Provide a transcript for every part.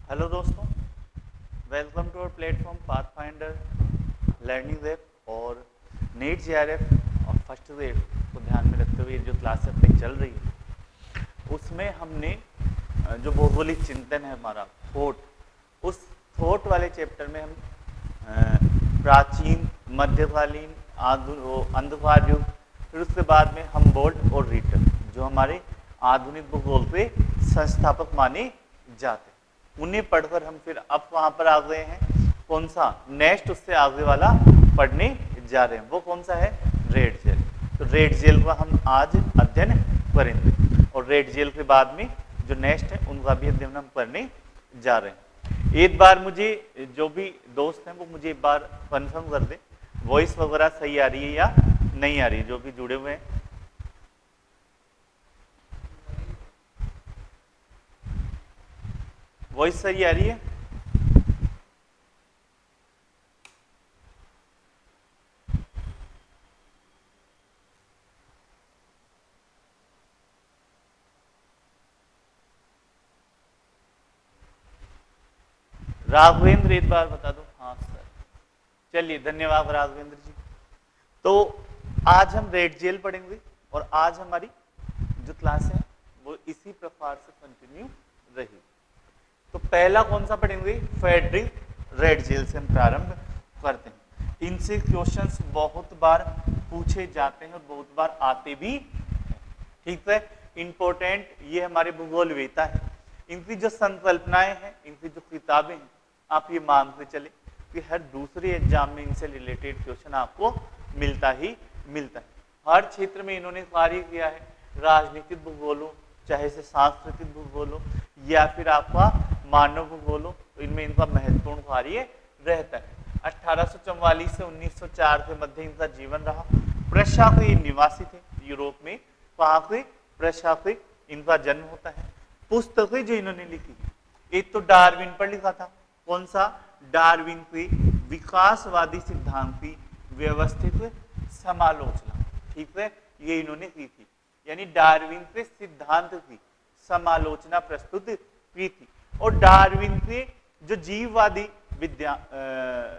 Hello दोस्तों, welcome to our platform Pathfinder learning web और NEET JRF और first wave को ध्यान में रखते हुए जो क्लास अपनी चल रही है उसमें हमने जो भौगोलिक चिंतन है हमारा थॉट, उस थॉट वाले चैप्टर में हम प्राचीन, मध्यकालीन, अंधकार युग, फिर उसके बाद में हमबोल्ट और रिटर जो हमारे आधुनिक भूगोल के संस्थापक माने जाते हैं, उन्हें पढ़कर हम फिर अब वहां पर आ गए हैं। कौन सा नेक्स्ट उससे आगे वाला पढ़ने जा रहे हैं, वो कौन सा है? Ratzel. तो रेड जेल का हम आज अध्ययन करेंगे और रेड जेल के बाद में जो नेक्स्ट है उनका भी अध्ययन हम करने जा रहे हैं। एक बार मुझे जो भी दोस्त हैं वो मुझे एक बार कंफर्म कर दे, वॉइस वगैरह सही आ रही है या नहीं आ रही है, जो भी जुड़े हुए हैं। वॉइस सही आ रही है? राघवेंद्र एक बार बता दो। हाँ सर, चलिए धन्यवाद राघवेंद्र जी। तो आज हम रेड जेल पढ़ेंगे और आज हमारी जो क्लास है वो इसी प्रकार से कंटिन्यू रहेगी। तो पहला कौन सा पढ़ेंगे? फेडरिक रेड जेल से हम प्रारंभ करते हैं। इनसे क्वेश्चंस बहुत बार पूछे जाते हैं और बहुत बार आते भी हैं। ठीक है, इंपॉर्टेंट ये हमारे भूगोल वेता है। इनकी जो संकल्पनाएं हैं, इनकी जो किताबें हैं, आप ये मान के चले कि हर दूसरे एग्जाम में इनसे रिलेटेड क्वेश्चन आपको मिलता ही मिलता है। हर क्षेत्र में इन्होंने कार्य किया है, राजनीतिक भूगोल हो, चाहे से सांस्कृतिक भूगोल हो या फिर आपका मानव भूगोल हो, तो इनमें इनका महत्वपूर्ण कार्य रहता है। 1844 से 1904 के मध्य इनका जीवन रहा। प्रशा के निवासी थे यूरोप में। वहां के प्रशा के इनका जन्म होता है। पुस्तकें जो इन्होंने लिखी, एक तो डार्विन पर लिखा था। कौन सा? डार्विन के विकासवादी सिद्धांत की व्यवस्थित समालोचना। ठीक है, ये इन्होंने की थी, यानी डार्विन के सिद्धांत की समालोचना प्रस्तुत की थी। और डार्विन के जो जीववादी विद्या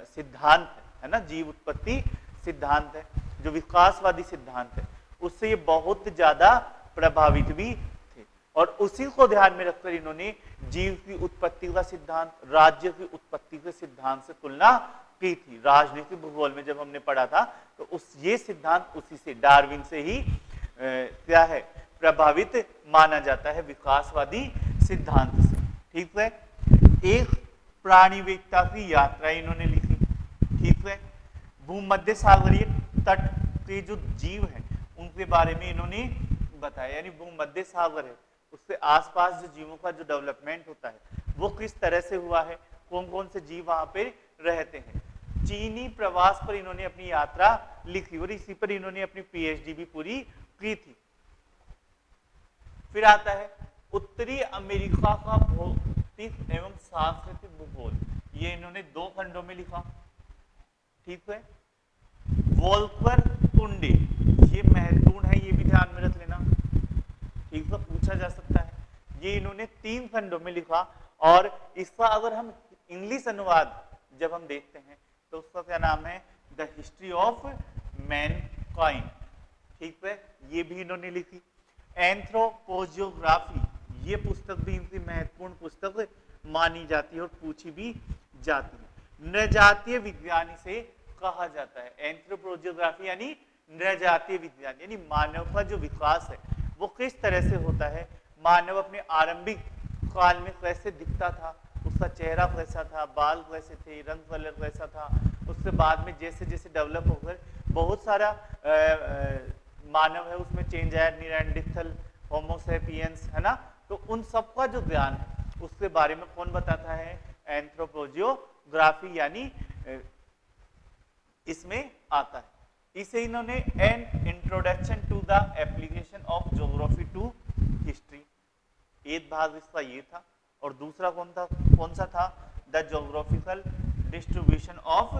सिद्धांत है ना, जीव उत्पत्ति सिद्धांत है, जो विकासवादी सिद्धांत है, उससे ये बहुत ज्यादा प्रभावित भी थे। और उसी को ध्यान में रखकर इन्होंने जीव की उत्पत्ति का सिद्धांत, राज्य की उत्पत्ति के सिद्धांत से तुलना की थी। राजनीतिक भूगोल में जब हमने पढ़ा था तो उस ये सिद्धांत उसी से, डार्विन से ही क्या है, प्रभावित माना जाता है, विकासवादी सिद्धांत से। ठीक है, एक प्राणिवेत्ता की यात्रा इन्होंने लिखी। ठीक है, भूमध्य सागरीय तट के जो जीव हैं उनके बारे में इन्होंने बताया, यानी भूमध्य सागर है उसके आसपास जो जीवों का जो डेवलपमेंट होता है वो किस तरह से हुआ है, कौन कौन से जीव वहां पे रहते हैं। चीनी प्रवास पर इन्होंने अपनी यात्रा लिखी और इसी पर इन्होंने अपनी पीएचडी भी पूरी की थी। फिर आता है उत्तरी अमेरिका का भौतिक एवं सांस्कृतिक भूगोल। ये इन्होंने 2 खंडों में लिखा। ठीक है, वोल्कर कुंडे, ये महत्वपूर्ण है, ये भी ध्यान में रख लेना। ठीक है, पूछा जा सकता है। ये इन्होंने 3 खंडों में लिखा और इसका अगर हम इंग्लिश अनुवाद जब हम देखते हैं तो उसका क्या नाम है? The history of Mankind. ठीक है, ये भी इन्होंने लिखी। एंथ्रोपोजियोग्राफी, ये पुस्तक भी इनकी महत्वपूर्ण पुस्तक मानी जाती है और पूछी भी जाती है। नृजातीय विज्ञान इसे कहा जाता है। एंथ्रोपोजियोग्राफी यानी नृजातीय विज्ञान, यानी मानव का जो विकास है वो किस तरह से होता है, मानव अपने आरंभिक काल में कैसे दिखता था, उसका चेहरा कैसा था, बाल कैसे थे, रंग कलर कैसा था, उसके बाद में जैसे जैसे डेवलप होकर बहुत सारा मानव है उसमें चेंज आया, निएंडरथल, होमो सैपियंस, है ना। तो उन सबका जो ज्ञान है उसके बारे में कौन बताता है? एंथ्रोपोजियोग्राफी, यानी इसमें आता है। इसे इन्होंने an introduction to the application of geography to history, एक भाग इसका ये था। और दूसरा कौन सा था? The geographical distribution of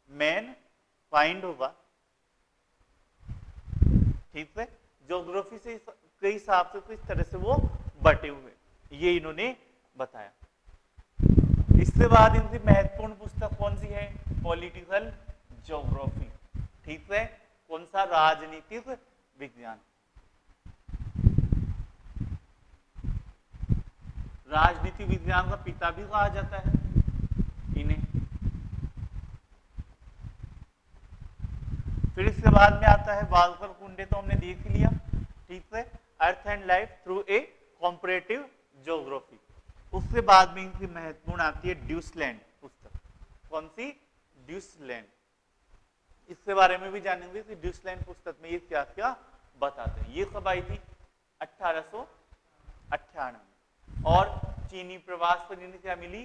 man kind होगा। ठीक है, ज्योग्राफी से के हिसाब से किस तरह से वो बटे हुए, ये इन्होंने बताया। इसके बाद इनकी महत्वपूर्ण पुस्तक कौन सी है? Political geography. ठीक है, कौन सा? राजनीतिक विज्ञान। राजनीतिक विज्ञान का पिता भी कहा जाता है इन्हें। फिर इसके बाद में आता है वाल्कर कुंडे, तो हमने देख लिया। ठीक है, earth and life through a comparative geography. उसके बाद में इनकी महत्वपूर्ण आती है ड्यूसलैंड पुस्तक। कौन सी? ड्यूसलैंड। इसके बारे में भी जानेंगे कि ड्यूसलैंड पुस्तक में ये क्या क्या बताते हैं। ये कब आई थी? 1898 में। और चीनी प्रवास पर इन्हें क्या मिली?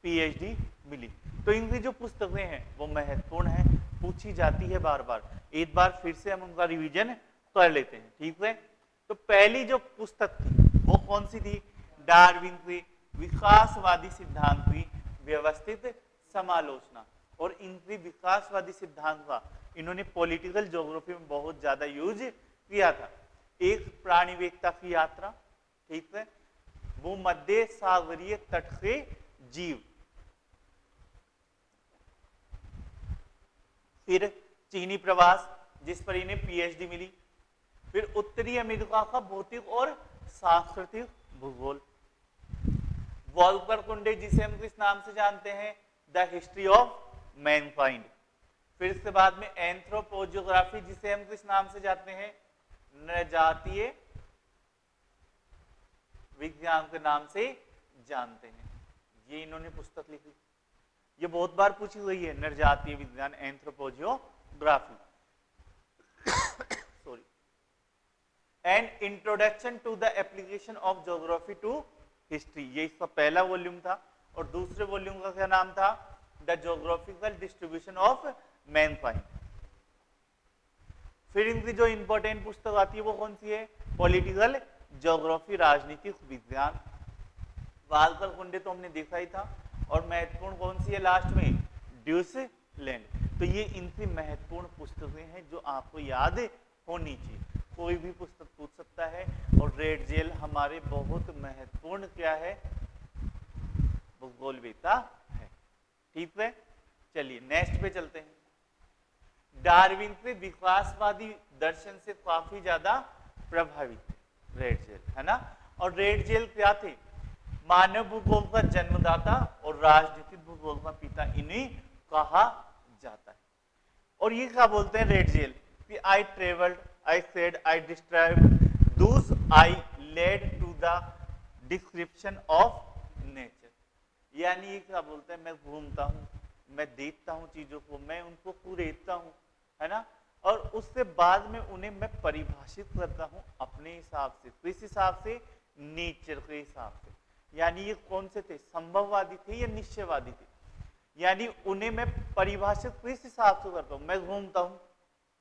पीएचडी मिली। तो इनकी जो पुस्तकें हैं वो महत्वपूर्ण है, पूछी जाती है बार बार। एक बार फिर से हम उनका रिवीजन कर लेते हैं। ठीक है, तो पहली जो पुस्तक थी वो कौन सी थी? डार्विन की विकासवादी सिद्धांत की व्यवस्थित समालोचना। और इनकी विकासवादी सिद्धांत का इन्होंने पॉलिटिकल ज्योग्राफी में बहुत ज्यादा यूज किया था। एक प्राणिवेत्ता की यात्रा, ठीक है, वो मध्य सागरीय तट के जीव, फिर चीनी प्रवास जिस पर इन्हें पीएचडी मिली, फिर उत्तरी अमेरिका का भौतिक और सांस्कृतिक भूगोल, वॉल्कर कुंडे जिसे हम किस नाम से जानते हैं? The history of Mankind. फिर इसके बाद में एंथ्रोपोजियोग्राफी जिसे हम किस नाम से जानते हैं? नृजातीय विज्ञान के नाम से जानते हैं। ये इन्होंने पुस्तक लिखी, ये बहुत बार पूछी हुई है, नृजातीय विज्ञान, anthropogeography. Sorry. And introduction to the application of geography to history, ये इसका पहला वॉल्यूम था। और दूसरे वॉल्यूम का क्या नाम था? The geographical distribution of Mankind. फिर इनकी जो इंपॉर्टेंट पुस्तक आती है वो कौन सी है? पॉलिटिकल ज्योग्राफी, राजनीतिक विज्ञान। वाल्कर कुंडे तो हमने देखा ही था। और महत्वपूर्ण कौन सी है लास्ट में? ड्यूसलैंड। तो ये इनकी महत्वपूर्ण पुस्तकें हैं जो आपको याद होनी चाहिए। कोई भी पुस्तक पूछ सकता है। और रेड जेल हमारे बहुत महत्वपूर्ण क्या है? भूगोलवेत्ता है। ठीक है, चलिए नेक्स्ट पे चलते हैं। डार्विन के विकासवादी दर्शन से काफी ज्यादा प्रभावित है रेड जेल, है ना। और रेड जेल क्या थे? मानव भूगोल का जन्मदाता और राजनीतिक भूगोल का पिता इन्हें कहा जाता है। और ये क्या बोलते हैं रेड जेल? कि I travelled, I said, I described, thus I led to the description of nature. यानी ये क्या बोलते हैं? मैं घूमता हूँ, मैं देखता हूँ चीजों को, मैं उनको कुरेदता हूँ, है ना। और उससे बाद में उन्हें मैं परिभाषित करता हूँ अपने हिसाब से। किस हिसाब से? नेचर के हिसाब से। यानी ये कौन से थे? संभववादी थे या निश्चयवादी थे? यानी उन्हें मैं परिभाषित किस हिसाब से करता हूँ? मैं घूमता हूँ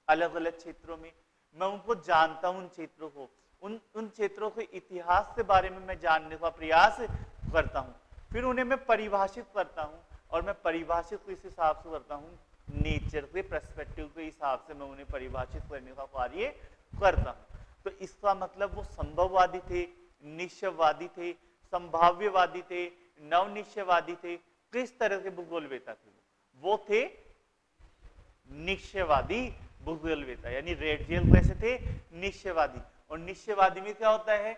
अलग अलग क्षेत्रों में, मैं उनको जानता हूँ, उन क्षेत्रों को, उन क्षेत्रों के इतिहास के बारे में मैं जानने का प्रयास करता हूँ। फिर उन्हें मैं परिभाषित करता हूँ। और मैं परिभाषित किस हिसाब से करता हूँ? नेचर के पर्सपेक्टिव के हिसाब से मैं उन्हें परिभाषित करने का कार्य करता हूँ। तो इसका मतलब वो संभववादी थे, निश्चयवादी थे, संभाव्यवादी थे, नवनिश्चयवादी थे। किस तरह के भूगोलवेत्ता थे? वो थे निश्चयवादी भूगोलवेत्ता। यानी रेड जेल कैसे थे? निश्चयवादी। और निश्चयवादी में क्या होता है?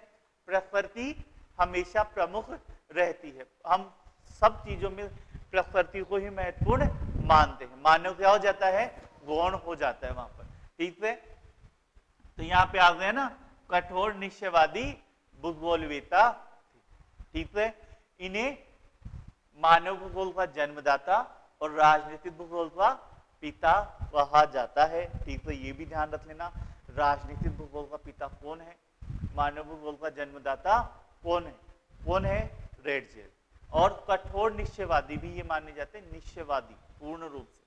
प्रकृति हमेशा प्रमुख रहती है। हम सब चीजों में प्रकृति को ही महत्वपूर्ण मानते हैं। मानव क्या हो जाता है? गौण हो जाता है वहां पर। ठीक है, तो यहाँ पे आ गए ना कठोर निश्चयवादी भूगोलवेत्ता। ठीक है, इन्हें मानव भूगोल का जन्मदाता और राजनीतिक भूगोल का पिता कहा जाता है। ठीक है, ये भी ध्यान रख लेना। राजनीतिक भूगोल का पिता कौन है? मानव भूगोल का जन्मदाता कौन है? कौन है? Ratzel. और कठोर निश्चयवादी भी ये माने जाते हैं, निश्चयवादी पूर्ण रूप से।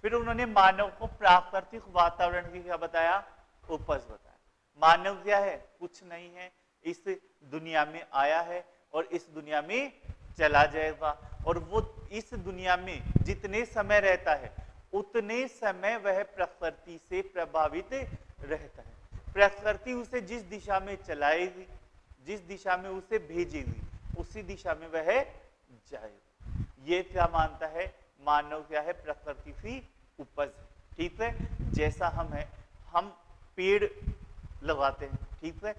फिर उन्होंने मानव को प्राकृतिक वातावरण की क्या बताया? उपज बताया। मानव क्या है? कुछ नहीं है, इस दुनिया में आया है और इस दुनिया में चला जाएगा। और वो इस दुनिया में जितने समय रहता है उतने समय वह प्रकृति से प्रभावित रहता है। प्रकृति उसे जिस दिशा में चलाएगी, जिस दिशा में उसे भेजेगी उसी दिशा में वह जाएगा। ये क्या मानता है? मानव क्या है? प्रकृति की उपज है। ठीक है, जैसा हम है, हम पेड़ लगाते हैं, ठीक है,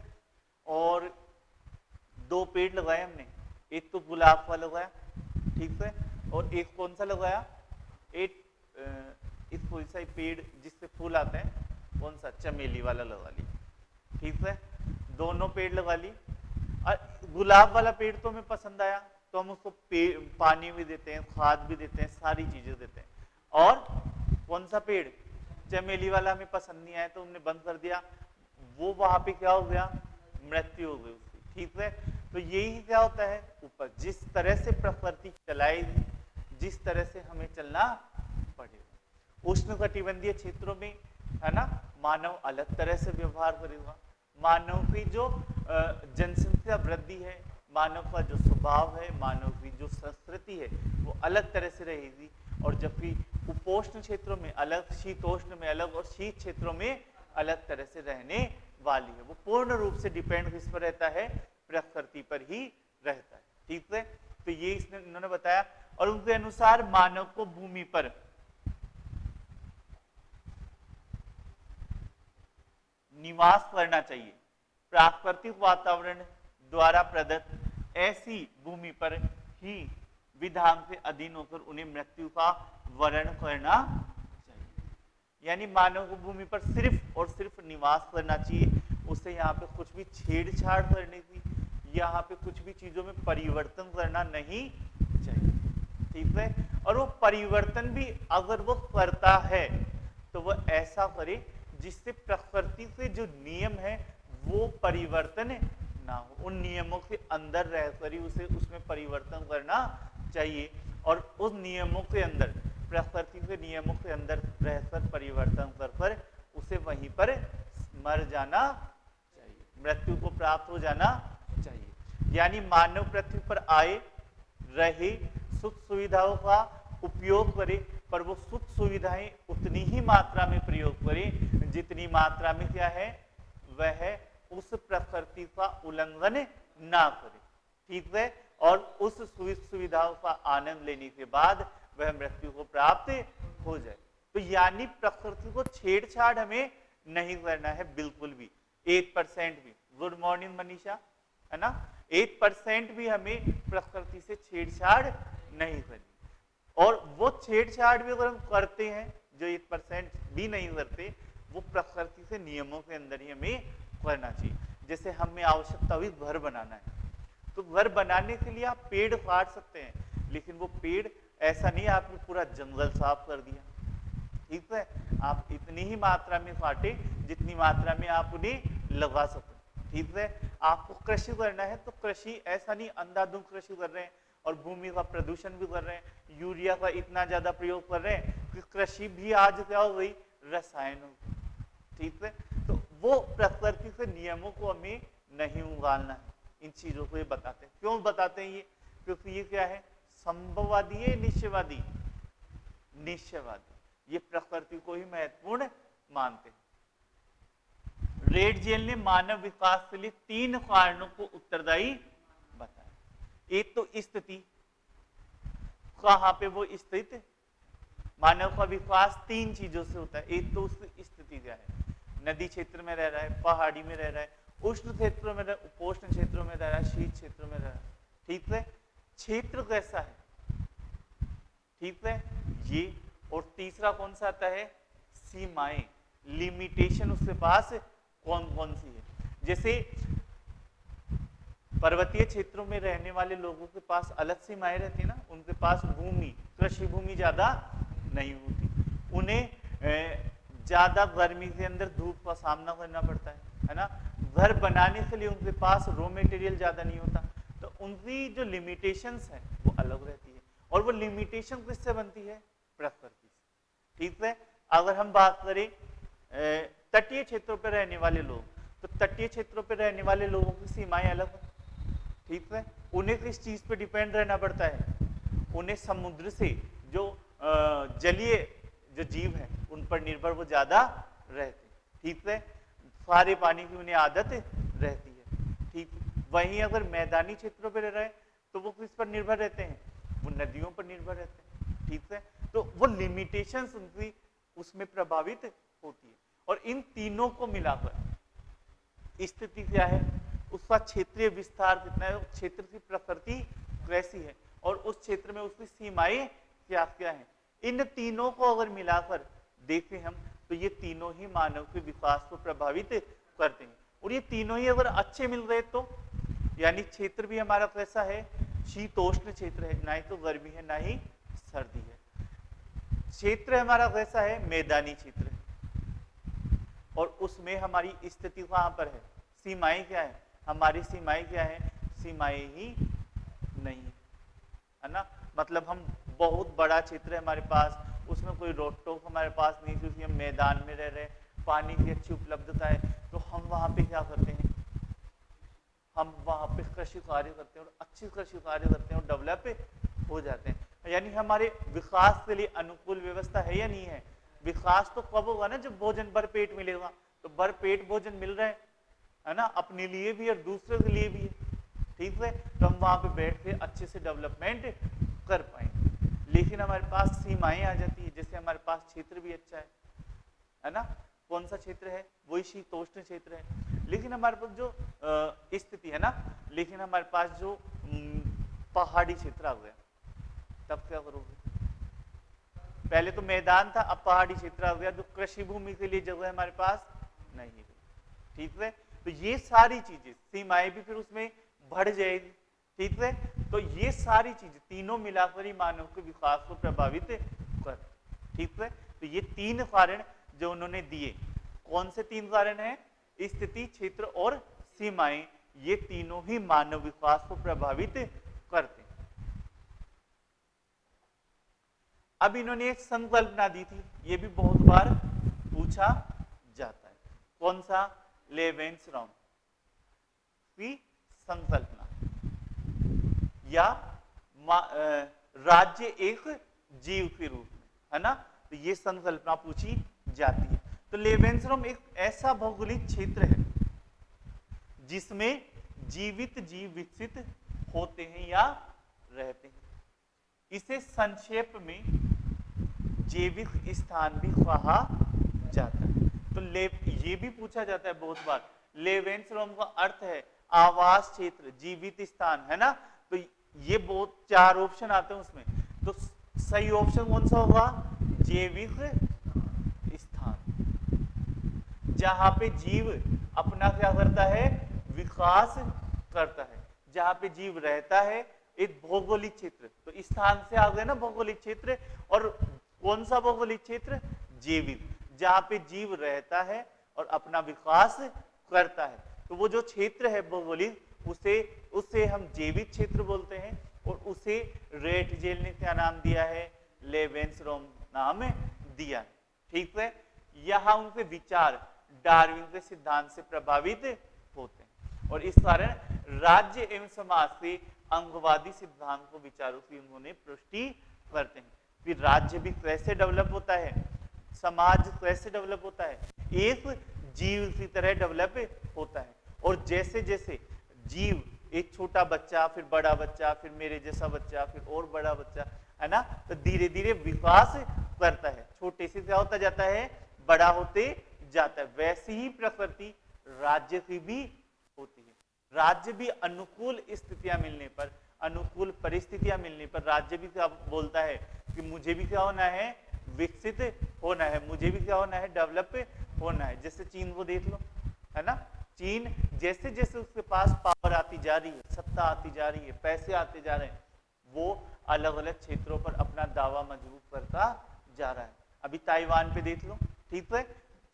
और 2 पेड़ लगाए हमने, एक तो गुलाब का लगाया, ठीक है, और एक कौन सा लगाया? एक इस कोई सा पेड़ जिससे फूल आते हैं, कौन सा? चमेली वाला लगा ली, ठीक है, दोनों पेड़ लगा ली। और गुलाब वाला पेड़ तो हमें पसंद आया तो हम उसको पानी भी देते हैं, खाद भी देते हैं, सारी चीजें देते हैं। और कौन सा पेड़? चमेली वाला हमें पसंद नहीं आया तो हमने बंद कर दिया, वो वहां पे क्या हो गया? मृत्यु हो गई उसकी, ठीक है। तो यही क्या होता है? ऊपर जिस तरह से प्रकृति चलाएगी, जिस तरह से हमें चलना पड़ेगा। उष्णकटिबंधीय क्षेत्रों में, है ना, मानव अलग तरह से व्यवहार करेगा। मानव की जो जनसंख्या वृद्धि है, मानव का जो स्वभाव है, मानव की जो संस्कृति है, वो अलग तरह से रहेगी। और जबकि उपोष्ण क्षेत्रों में अलग, शीतोष्ण में अलग, और शीत क्षेत्रों में अलग तरह से रहने वाली है। वो पूर्ण रूप से डिपेंड किस पर रहता है? प्रकृति पर ही रहता है, ठीक है। तो ये इन्होंने बताया। और उनके अनुसार मानव को भूमि पर निवास करना चाहिए। प्राकृतिक वातावरण द्वारा प्रदत्त ऐसी भूमि पर ही विधान के अधीन होकर उन्हें मृत्यु का वर्ण करना चाहिए। यानी मानव को भूमि पर सिर्फ और सिर्फ निवास करना चाहिए, उसे यहाँ पे कुछ भी छेड़छाड़ करने की, यहाँ पे कुछ भी चीजों में परिवर्तन करना नहीं चाहिए, ठीक है। और वो परिवर्तन भी अगर वो करता है तो वो ऐसा करे जिससे प्रकृति के जो नियम है वो परिवर्तन ना हो। उन नियमों के अंदर रहकर ही उसे उसमें परिवर्तन करना चाहिए, और उस नियमों के अंदर, प्रकृति के नियमों के अंदर रहकर परिवर्तन कर उसे वहीं पर मर जाना चाहिए, मृत्यु को प्राप्त हो जाना चाहिए। यानी मानव पृथ्वी पर आए, रहे, सुख सुविधाओं का उपयोग करे, पर वो सुख सुविधाएं उतनी ही मात्रा में प्रयोग करे जितनी मात्रा में क्या है? वह उस प्रकृति का उल्लंघन ना करे, ठीक है। और उस सुविधाओं का आनंद लेने के बाद वह मृत्यु को प्राप्त हो जाए। तो यानी प्रकृति को छेड़छाड़ हमें नहीं करना है बिल्कुल भी, 1% भी। गुड मॉर्निंग मनीषा, है ना, 1% भी हमें प्रकृति से छेड़छाड़ नहीं करनी। और वो छेड़छाड़ भी अगर हम करते हैं, जो 1% भी नहीं करते, वो प्रकृति से नियमों के अंदर ही हमें करना चाहिए। जैसे हमें आवश्यकता हुई घर बनाना है, तो घर बनाने के लिए आप पेड़ काट सकते हैं, लेकिन वो पेड़ ऐसा नहीं आपने पूरा जंगल साफ कर दिया, ठीक है। आप इतनी ही मात्रा में काटे जितनी मात्रा में आप उन्हें लगा सको, ठीक है। आपको कृषि करना है तो कृषि ऐसा नहीं अंधाधुंध कृषि कर रहे हैं और भूमि का प्रदूषण भी कर रहे हैं, यूरिया का इतना ज्यादा प्रयोग कर रहे हैं कि कृषि भी आज क्या हो गई? रसायन हो गई, ठीक है। तो वो प्रकृति के नियमों को हमें नहीं उगालना है। इन चीजों को ये बताते हैं। क्यों बताते हैं ये? क्योंकि ये क्या है? संभववादी है, निश्चयवादी? निश्चयवादी। ये प्रकृति को ही महत्वपूर्ण मानते हैं। रेड जेल ने मानव विकास के लिए 3 कारणों को उत्तरदायी बताया। एक तो स्थिति, कहां पे वो स्थित? मानव का विकास 3 चीजों से होता है। एक तो उसकी स्थिति क्या है? नदी क्षेत्र में रह रहा है, पहाड़ी में रह रहा है, उष्ण क्षेत्रों में, उपोष्ण क्षेत्रों में रह रहा है, शीत क्षेत्रों में रह रहा है, ठीक है। क्षेत्र कैसा है, ठीक है, ये। और तीसरा कौन सा आता है? सीमाएं, लिमिटेशन उसके पास कौन कौन सी है। जैसे पर्वतीय क्षेत्रों में रहने वाले लोगों के पास अलग सीमाएं रहती है ना, उनके पास भूमि, कृषि भूमि ज्यादा नहीं होती, उन्हें ज्यादा गर्मी के अंदर धूप का सामना करना पड़ता है ना। घर बनाने के लिए उनके पास रॉ मटेरियल ज्यादा नहीं होता, तो उनकी जो लिमिटेशंस है वो अलग रहती है। और वो लिमिटेशन किससे बनती है? प्रकृति से, ठीक है। अगर हम बात करें तटीय क्षेत्रों पर रहने वाले लोग, तो तटीय क्षेत्रों पर रहने वाले लोगों की सीमाएं अलग, ठीक है। उन्हें किस चीज पे डिपेंड रहना पड़ता है? उन्हें समुद्र से जो जलीय जो जीव है उन पर निर्भर वो ज्यादा रहते, ठीक है। खारे पानी की उन्हें आदत रहती है, ठीक। वहीं अगर मैदानी क्षेत्रों पर रह रहे तो वो किस पर निर्भर रहते हैं, वो नदियों पर निर्भर रहते हैं। ठीक है, तो वो लिमिटेशंस उनकी उसमें प्रभावित होती है। और इन तीनों को मिलाकर स्थिति क्या है, उसका क्षेत्रीय विस्तार कितना है, क्षेत्र की प्रकृति कैसी है और उस क्षेत्र में उसकी सीमाएं क्या क्या है। इन तीनों को अगर मिलाकर देखें हम तो ये तीनों ही मानव के विकास को प्रभावित करते हैं। और ये तीनों ही अगर अच्छे मिल रहे तो यानी क्षेत्र भी हमारा कैसा है, शीतोष्ण क्षेत्र है, ना ही तो गर्मी है ना ही सर्दी है। क्षेत्र हमारा कैसा है, मैदानी क्षेत्र है, और उसमें हमारी स्थिति कहां पर है, सीमाएं क्या है, हमारी सीमाएं क्या है, सीमाएं ही नहीं है ना। मतलब हम बहुत बड़ा क्षेत्र है हमारे पास, उसमें कोई रोक टोक हमारे पास नहीं, क्योंकि हम मैदान में रह रहे हैं, पानी की अच्छी उपलब्धता है, तो हम वहां पे क्या करते हैं, हम वहां पे कृषि कार्य करते हैं और अच्छी कृषि कार्य करते हैं और डेवलप हो जाते हैं। यानी हमारे विकास के लिए अनुकूल व्यवस्था है या नहीं है। विकास तो कब होगा ना, जब भोजन भरपेट मिलेगा। तो भरपेट भोजन मिल रहा है ना, अपने लिए भी और दूसरे के लिए भी है। ठीक है, तो हम वहां पे बैठ के अच्छे से डेवलपमेंट कर पाएंगे। लेकिन हमारे पास सीमाएं आ जाती है, जैसे हमारे पास क्षेत्र भी अच्छा है ना, कौन सा क्षेत्र है, वही शीतोष्ण क्षेत्र है, लेकिन हमारे पास जो स्थिति है ना, लेकिन हमारे पास जो पहाड़ी क्षेत्र आ गया, तब क्या करोगे। पहले तो मैदान था, अब पहाड़ी क्षेत्र आ गया, जो कृषि भूमि के लिए जगह हमारे पास नहीं है। ठीक है, तो ये सारी चीजें, सीमाएं भी फिर उसमें बढ़ जाएगी। ठीक है, तो ये सारी चीजें तीनों मिलाकर ही मानव के विकास को प्रभावित कर। ठीक है, तो ये तीन कारण जो उन्होंने दिए, कौन से तीन कारण हैं, स्थिति, क्षेत्र और सीमाएं, ये तीनों ही मानव विकास को प्रभावित करते हैं। अब इन्होंने एक संकल्पना दी थी, ये भी बहुत बार पूछा जाता है, कौन सा, लेवेंसरॉम की संकल्पना, या राज्य एक जीव के रूप में, है ना, तो ये संकल्पना पूछी जाती है। तो लेवेंसरॉम एक ऐसा भौगोलिक क्षेत्र है जिसमें जीवित जीव विकसित होते हैं या रहते हैं। इसे संक्षेप में जैविक स्थान भी कहा जाता है। तो ये भी पूछा जाता है बहुत बार, लेवेंसरॉम का अर्थ है आवास क्षेत्र, जीवित स्थान, है ना। तो ये बहुत चार ऑप्शन आते हैं उसमें, तो सही ऑप्शन कौन सा होगा, जैविक स्थान, जहां पे जीव अपना क्या करता है, विकास करता है, जहां पे जीव रहता है। एक भौगोलिक क्षेत्र, तो स्थान से आ गए ना भौगोलिक क्षेत्र, और कौन सा भौगोलिक क्षेत्र, जैविक, जहां पे जीव रहता है और अपना विकास करता है। तो वो जो क्षेत्र है भौगोलिक, उसे हम जैविक क्षेत्र बोलते हैं, और उसे रेटजेल ने क्या नाम दिया है, लेवेंसरॉम नाम दिया। ठीक है, यहां उनके विचार डार्विन के सिद्धांत से प्रभावित होते हैं, और इस कारण राज्य एवं समाज से अंगवादी सिद्धांत को विचारों की उन्होंने पुष्टि करते हैं। फिर राज्य भी कैसे डेवलप होता है, समाज कैसे डेवलप होता है, एक जीव की तरह डेवलप होता है। और जैसे जैसे जीव, एक छोटा बच्चा, फिर बड़ा बच्चा, फिर मेरे जैसा बच्चा, फिर और बड़ा बच्चा, है ना, तो धीरे धीरे विकास करता है, छोटे से क्या होता जाता है, बड़ा होते जाता है। वैसी ही प्रकृति राज्य की भी होती है। राज्य भी अनुकूल स्थितियां मिलने पर, अनुकूल परिस्थितियां मिलने पर राज्य भी क्या बोलता है कि मुझे भी क्या होना है, विकसित होना है, मुझे भी क्या होना है, डेवलप होना है। जैसे चीन को देख लो, है ना, चीन जैसे जैसे उसके पास पावर आती जा रही है, सत्ता आती जा रही है, पैसे आते जा रहे हैं, वो अलग अलग क्षेत्रों पर अपना दावा मजबूत करता जा रहा है। अभी ताइवान पे देख लो, ठीक है,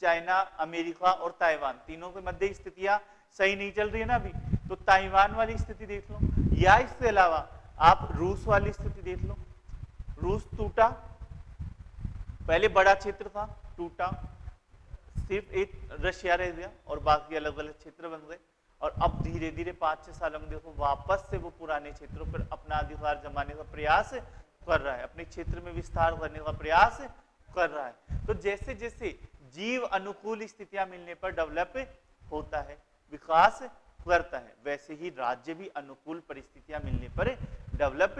चाइना, अमेरिका और ताइवान तीनों के मध्य स्थितियां सही नहीं चल रही है ना अभी, तो ताइवान वाली स्थिति देख लो, या इसके अलावा आप रूस वाली स्थिति देख लो। रूस टूटा, पहले बड़ा क्षेत्र था, टूटा, सिर्फ एक रशिया रह गया और बाकी अलग अलग क्षेत्र बन गए, और अब धीरे धीरे 5-6 साल में देखो वापस से वो पुराने क्षेत्रों पर अपना अधिकार जमाने का प्रयास कर रहा है, अपने क्षेत्र में विस्तार करने का प्रयास कर रहा है। तो जैसे जैसे जीव अनुकूल स्थितियां मिलने पर डेवलप होता है, विकास करता है, वैसे ही राज्य भी अनुकूल परिस्थितियां मिलने पर डेवलप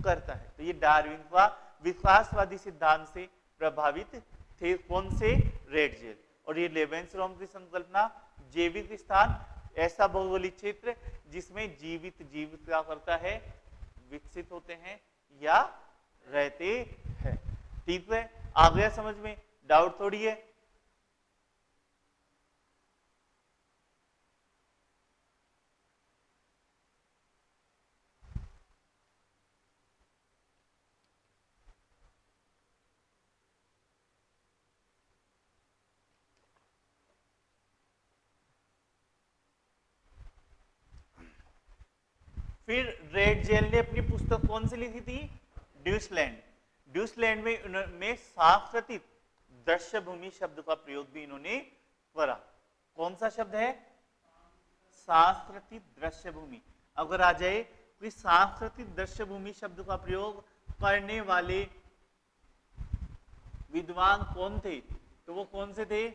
करता है। तो ये डार्विन का विकासवादी सिद्धांत से प्रभावित थे। कौन से? Ratzel. और ये लेवेंसरॉम की संकल्पना, जैविक स्थान, ऐसा भौगोलिक क्षेत्र जिसमें जीवित जीव क्या करता है? विकसित होते हैं या रहते हैं। ठीक है, आ गया समझ में? डाउट थोड़ी है। फिर रेड जेल ने अपनी पुस्तक कौन सी लिखी थी? ड्यूसलैंड। ड्यूसलैंड में सांस्कृतिक दृश्य भूमि शब्द का प्रयोग भी इन्होंने करा। कौन सा शब्द है? सांस्कृतिक दृश्य भूमि। अगर आ जाए कि सांस्कृतिक दृश्य भूमि शब्द का प्रयोग करने वाले विद्वान कौन थे? तो वो कौन से थे?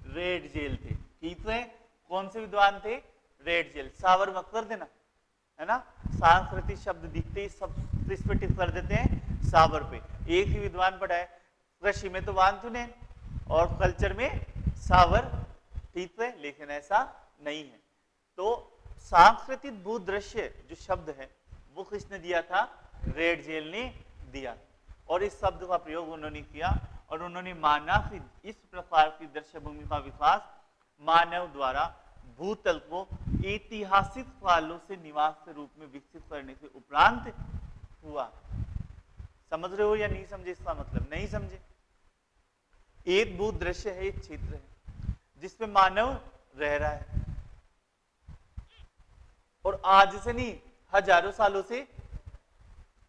रेड जेल थे। ठीक है, कौन से विद्वान थे? Red jail. सावर मत कर देना, है ना? सांस्कृतिक शब्द दिखते ही सब किस पे टिक कर देते हैं? सावर पे। एक ही विद्वान पढ़ा है, कृषि में तो वानतुनेन और कल्चर में सावर। ठीक है, लेकिन ऐसा नहीं है। तो सांस्कृतिक भूदृश्य जो शब्द है वो किसने दिया था? रेड जेल ने दिया। और इस शब्द का प्रयोग उन्होंने किया और उन्होंने माना कि इस प्रकार की दृश्य भूमि का विकास मानव द्वारा भूतल को ऐतिहासिक कालों से निवास के रूप में विकसित करने के उपरांत हुआ। समझ रहे हो या नहीं समझे? इसका मतलब नहीं समझे। एक भूदृश्य है, एक क्षेत्र है जिसमें मानव रह रहा है और आज से नहीं, हजारों सालों से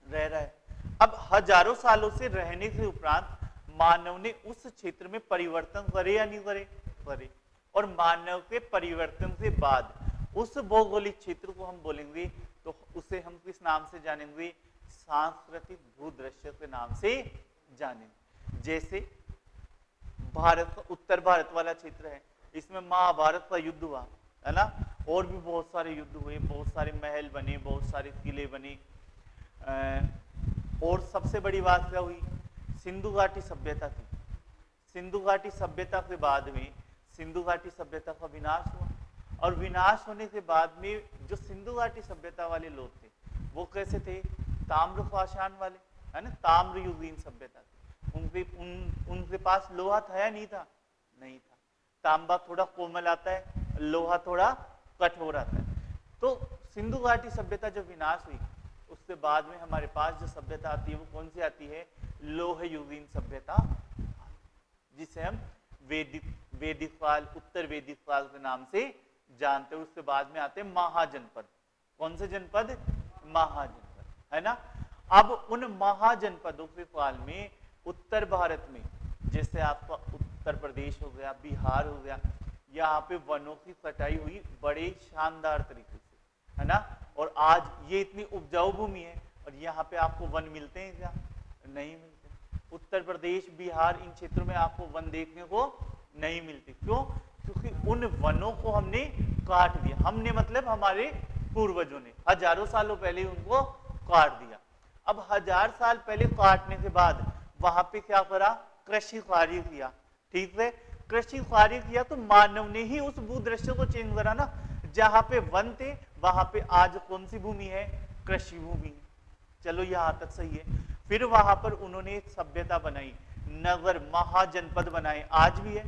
रह रहा है। अब हजारों सालों से रहने के उपरांत मानव ने उस क्षेत्र में परिवर्तन करे या नहीं करे? करे। और मानव के परिवर्तन के बाद उस भौगोलिक क्षेत्र को हम बोलेंगे तो उसे हम किस नाम से जानेंगे? सांस्कृतिक भूदृश्य के नाम से जानेंगे। जैसे भारत का उत्तर भारत वाला क्षेत्र है, इसमें महाभारत का युद्ध हुआ, है ना? और भी बहुत सारे युद्ध हुए, बहुत सारे महल बने, बहुत सारे किले बने। और सबसे बड़ी बात क्या हुई? सिंधु घाटी सभ्यता थी। सिंधु घाटी सभ्यता के बाद में सिंधु घाटी सभ्यता का विनाश हुआ और विनाश होने के बाद में जो सिंधु घाटी सभ्यता वाले लोग थे वो कैसे थे? ताम्र पाषाण वाले, है ना? ताम्र युगीन सभ्यता थी। उनके पास लोहा था या नहीं था? नहीं था। तांबा थोड़ा कोमल आता है, लोहा थोड़ा कठोर आता है। तो सिंधु घाटी सभ्यता जब विनाश हुई उसके बाद में हमारे पास जो सभ्यता आती है वो कौन सी आती है? लोह युगीन सभ्यता, जिसे हम वैदिक काल, उत्तर वैदिक काल के नाम से जानते हैं। उसके बाद में आते हैं महाजनपद। कौन से जनपद? महाजनपद, है ना? अब उन महाजनपदों के काल में उत्तर भारत में, जैसे आपका उत्तर प्रदेश हो गया, बिहार हो गया, यहाँ पे वनों की कटाई हुई बड़े शानदार तरीके से, है ना? और आज ये इतनी उपजाऊ भूमि है और यहाँ पे आपको वन मिलते हैं क्या? नहीं मिलते। उत्तर प्रदेश, बिहार, इन क्षेत्रों में आपको वन देखने को नहीं मिलते। क्यों? क्योंकि उन वनों को हमने काट दिया। हमने मतलब हमारे पूर्वजों ने हजारों सालों पहले उनको काट दिया। अब 1000 साल पहले काटने के बाद वहां पे क्या करा? कृषि कार्य किया। ठीक है, कृषि कार्य किया तो मानव ने ही उस भूदृश्य को चेंज करा ना। जहां पे वन थे वहां पे आज कौन सी भूमि है? कृषि भूमि। चलो यहां तक सही है। फिर वहां पर उन्होंने एक सभ्यता बनाई, नगर, महाजनपद बनाए, आज भी है।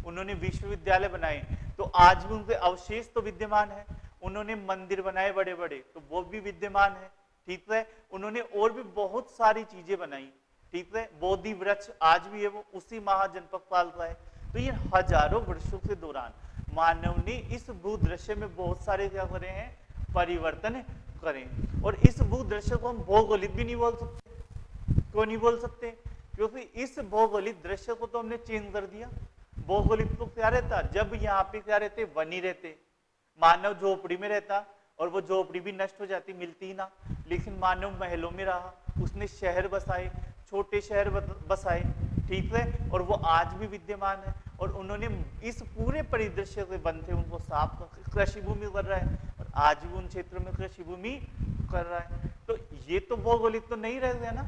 उन्होंने विश्वविद्यालय बनाए तो आज भी उनके अवशेष तो विद्यमान है। उन्होंने मंदिर बनाए बड़े बड़े तो वो भी विद्यमान है। ठीक है, उन्होंने और भी बहुत सारी चीजें बनाई। ठीक है, बोधि वृक्ष आज भी है, वो उसी महाजनपद काल का है। तो ये हजारों वर्षों के दौरान मानव ने इस भूदृश्य में बहुत सारे क्या करे हैं? परिवर्तन करें। और इस भूदृश्य को हम भौगोलिक भी नहीं बोल सकते। क्यों नहीं बोल सकते? क्योंकि इस भौगोलिक दृश्य को तो हमने चेंज कर दिया। भौगोलिक तो क्या रहता? जब यहाँ पे क्या रहते? वन ही रहते। मानव झोपड़ी में रहता और वो झोपड़ी भी नष्ट हो जाती, मिलती ही ना। लेकिन मानव महलों में रहा, उसने शहर बसाए, छोटे शहर बसाए। ठीक है, और वो आज भी विद्यमान है। और उन्होंने इस पूरे परिदृश्य के बनते उनको साफ कृषि भूमि कर रहा है और आज भी उन क्षेत्रों में कृषि भूमि कर रहा है। तो ये तो भौगोलिक तो नहीं रह गया ना,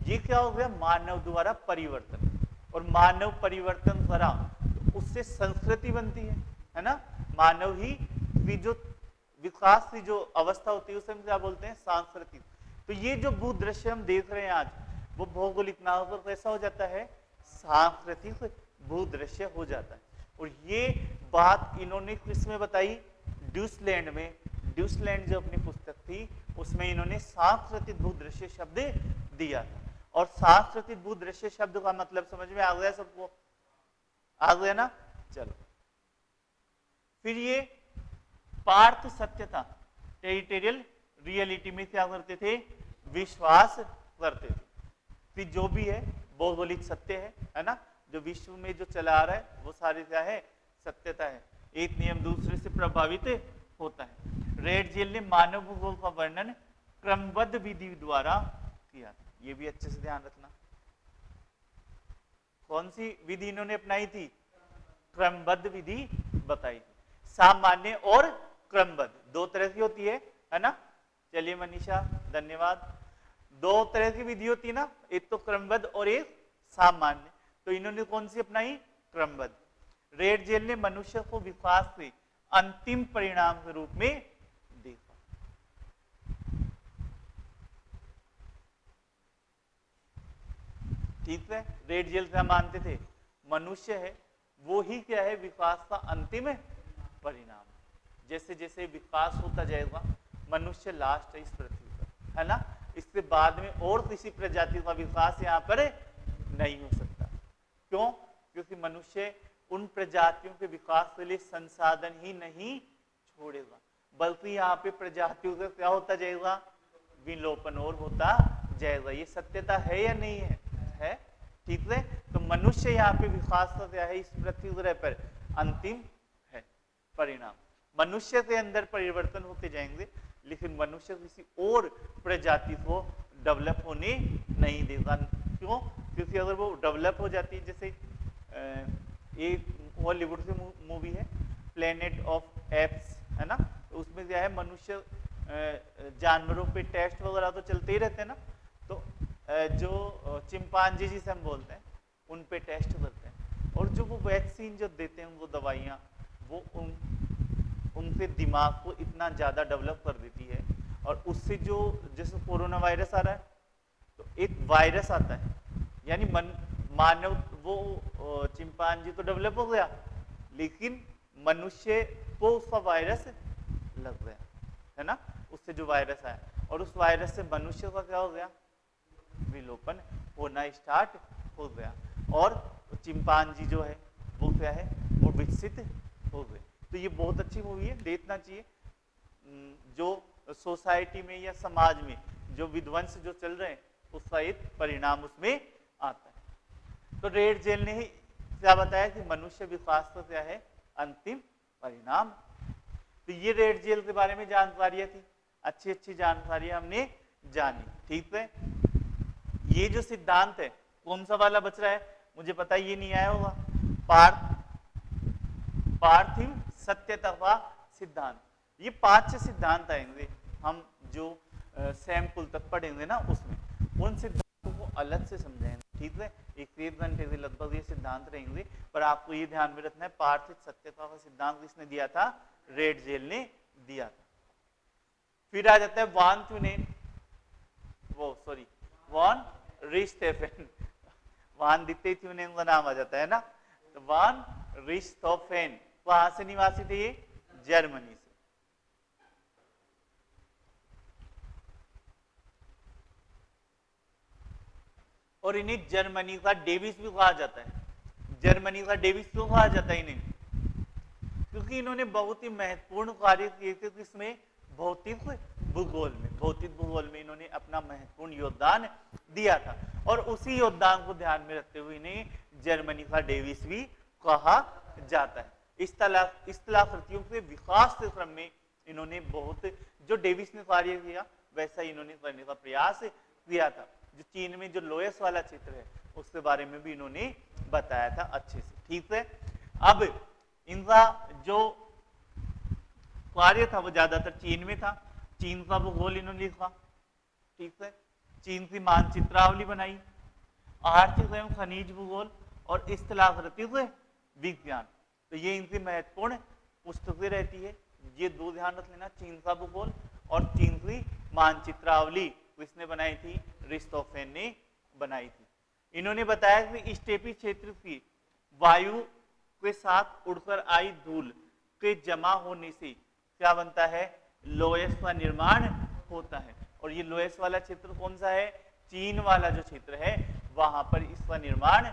ये क्या हो गया, मानव द्वारा परिवर्तन। और मानव परिवर्तन करा तो उससे संस्कृति बनती है ना। मानव ही की जो विकास की जो अवस्था होती है उसे हम क्या बोलते हैं, सांस्कृतिक। तो ये जो भूदृश्य हम देख रहे हैं आज, वो भौगोलिक ना होकर कैसा हो जाता है, सांस्कृतिक भूदृश्य हो जाता है। और ये बात इन्होंने किसमें बताई, ड्यूसलैंड में। ड्यूसलैंड जो अपनी पुस्तक थी उसमें इन्होंने सांस्कृतिक भूदृश्य शब्द दिया था। और सांस्कृतिक भूदृश्य शब्द का मतलब समझ में आ गया सबको, आ गया ना। चलो फिर ये पार्थ सत्यता, टेरिटोरियल रियलिटी में क्या करते थे, विश्वास करते थे। फिर जो भी है भौगोलिक सत्य है ना, जो विश्व में जो चला आ रहा है वो सारे क्या है, सत्यता है। एक नियम दूसरे से प्रभावित होता है। रेड जेल ने मानव भूगोल का वर्णन क्रमबद्ध विधि द्वारा किया। ये भी अच्छे से ध्यान रखना, कौन सी विधि इन्होंने अपनाई थी, क्रमबद्ध विधि बताई थी। सामान्य और क्रमबद्ध दो तरह की होती है ना। चलिए मनीषा धन्यवाद। दो तरह की विधि होती है ना, एक तो क्रमबद्ध और एक सामान्य। तो इन्होंने कौन सी अपनाई, क्रमबद्ध। रेड जेल ने मनुष्य को विकास के अंतिम परिणाम के रूप में देखा। ठीक है, रेड जेल क्या मानते थे, मनुष्य है वो ही क्या है, विकास का अंतिम परिणाम। जैसे जैसे विकास होता जाएगा, मनुष्य लास्ट है इस पृथ्वी पर, है ना। इसके बाद में और किसी प्रजाति का विकास यहाँ पर नहीं हो सकता। क्यों, क्योंकि मनुष्य उन प्रजातियों के विकास के लिए संसाधन ही नहीं छोड़ेगा, बल्कि यहाँ पे प्रजातियों का क्या होता जाएगा, विलोपन और होता जाएगा। ये सत्यता है या नहीं है, ठीक है। तो मनुष्य यहाँ पे विकास का क्या है, इस पृथ्वी ग्रह पर अंतिम है परिणाम। मनुष्य के अंदर परिवर्तन होते जाएंगे, लेकिन मनुष्य किसी और प्रजाति को डेवलप होने नहीं देगा। क्यों, क्योंकि अगर वो डेवलप हो जाती है, जैसे एक हॉलीवुड की मूवी है प्लेनेट ऑफ एप्स, है ना। तो उसमें क्या है, मनुष्य जानवरों पे टेस्ट वगैरह तो चलते ही रहते हैं ना। तो जो चिंपांजी जिसे हम बोलते हैं उन पे टेस्ट करते हैं, और जो वो वैक्सीन जो देते हैं वो दवाइयाँ, वो उनके दिमाग को इतना ज़्यादा डेवलप कर देती है। और उससे जो जैसे कोरोना वायरस आ रहा है, तो एक वायरस आता है, यानी मानव वो चिंपांजी तो डेवलप हो गया, लेकिन मनुष्य को उसका वायरस लग गया, है ना। उससे जो वायरस आया, और उस वायरस से मनुष्य का क्या हो गया, विलोपन होना स्टार्ट हो गया। और चिंपांजी जो है वो क्या है, वो विकसित हो गए। तो ये बहुत अच्छी मूवी है, देखना चाहिए। जो सोसाइटी में या समाज में जो विध्वंस जो चल रहे हैं, उसका एक परिणाम उसमें आता है। तो रेड जेल ने ही क्या बताया कि मनुष्य विकास का क्या है, अंतिम परिणाम। तो ये रेड जेल के बारे में जानकारियां थी, अच्छी अच्छी जानकारियां हमने जानी, ठीक है। ये जो सिद्धांत है, कौन सा वाला बच रहा है, मुझे पता ये नहीं आया होगा, पार्थिव सत्यता का सिद्धांत। ये 5 सिद्धांत आएंगे, हम जो सैम तक पढ़ेंगे ना, उसमें उन सिद्धांतों को अलग से समझाएंगे, ठीक है। 1 घंटे के लगभग ये सिद्धांत रहेंगे, पर आपको ये ध्यान में रखना है, पार्थिव सत्यता का सिद्धांत किसने दिया था, रेड जेल ने दिया था। फिर आ जाता है वॉन रिस्टोफेन। वान दिखते ही उनका नाम आ जाता है ना। तो वान रिस्टोफेन कहां से निवासी थे, ये जर्मनी से। और इन्हें जर्मनी का डेविस भी कहा जाता है। जर्मनी का डेविस क्यों कहा जाता है इन्हें, क्योंकि इन्होंने बहुत ही महत्वपूर्ण कार्य किए थे किसमें, भौतिक भूगोल में। भौतिक भूगोल में इन्होंने अपना महत्वपूर्ण योगदान दिया था, और उसी योगदान को ध्यान में रखते हुए इन्हें जर्मनी का डेविस भी कहा जाता है। इस स्थलाकृतियों के विकास के क्रम में इन्होंने बहुत, जो डेविस ने कार्य किया वैसा इन्होंने करने का प्रयास किया था। जो चीन में जो लोएस वाला क्षेत्र है उसके बारे में भी इन्होंने बताया था अच्छे से। ठीक है, अब इनका जो कार्य था वो ज्यादातर चीन में था। चीन का भूगोल इन्होंने लिखा। ठीक है, चीन की मानचित्रावली बनाई, आर्थिक एवं खनिज भूगोल और स्थलाकृतिक विज्ञान। तो ये इनकी महत्वपूर्ण पुस्तकें रहती है। ये दो ध्यान रख लेना, चीन का भूगोल और चीन की मानचित्रावली किसने बनाई थी? अरिस्टोफेन ने बनाई थी। इन्होंने बताया कि स्टेपी क्षेत्र की वायु के साथ उड़कर आई धूल के जमा होने से क्या बनता है? लोयस का निर्माण होता है। और ये लोयस वाला क्षेत्र कौन सा है? चीन वाला जो क्षेत्र है वहां पर इसका निर्माण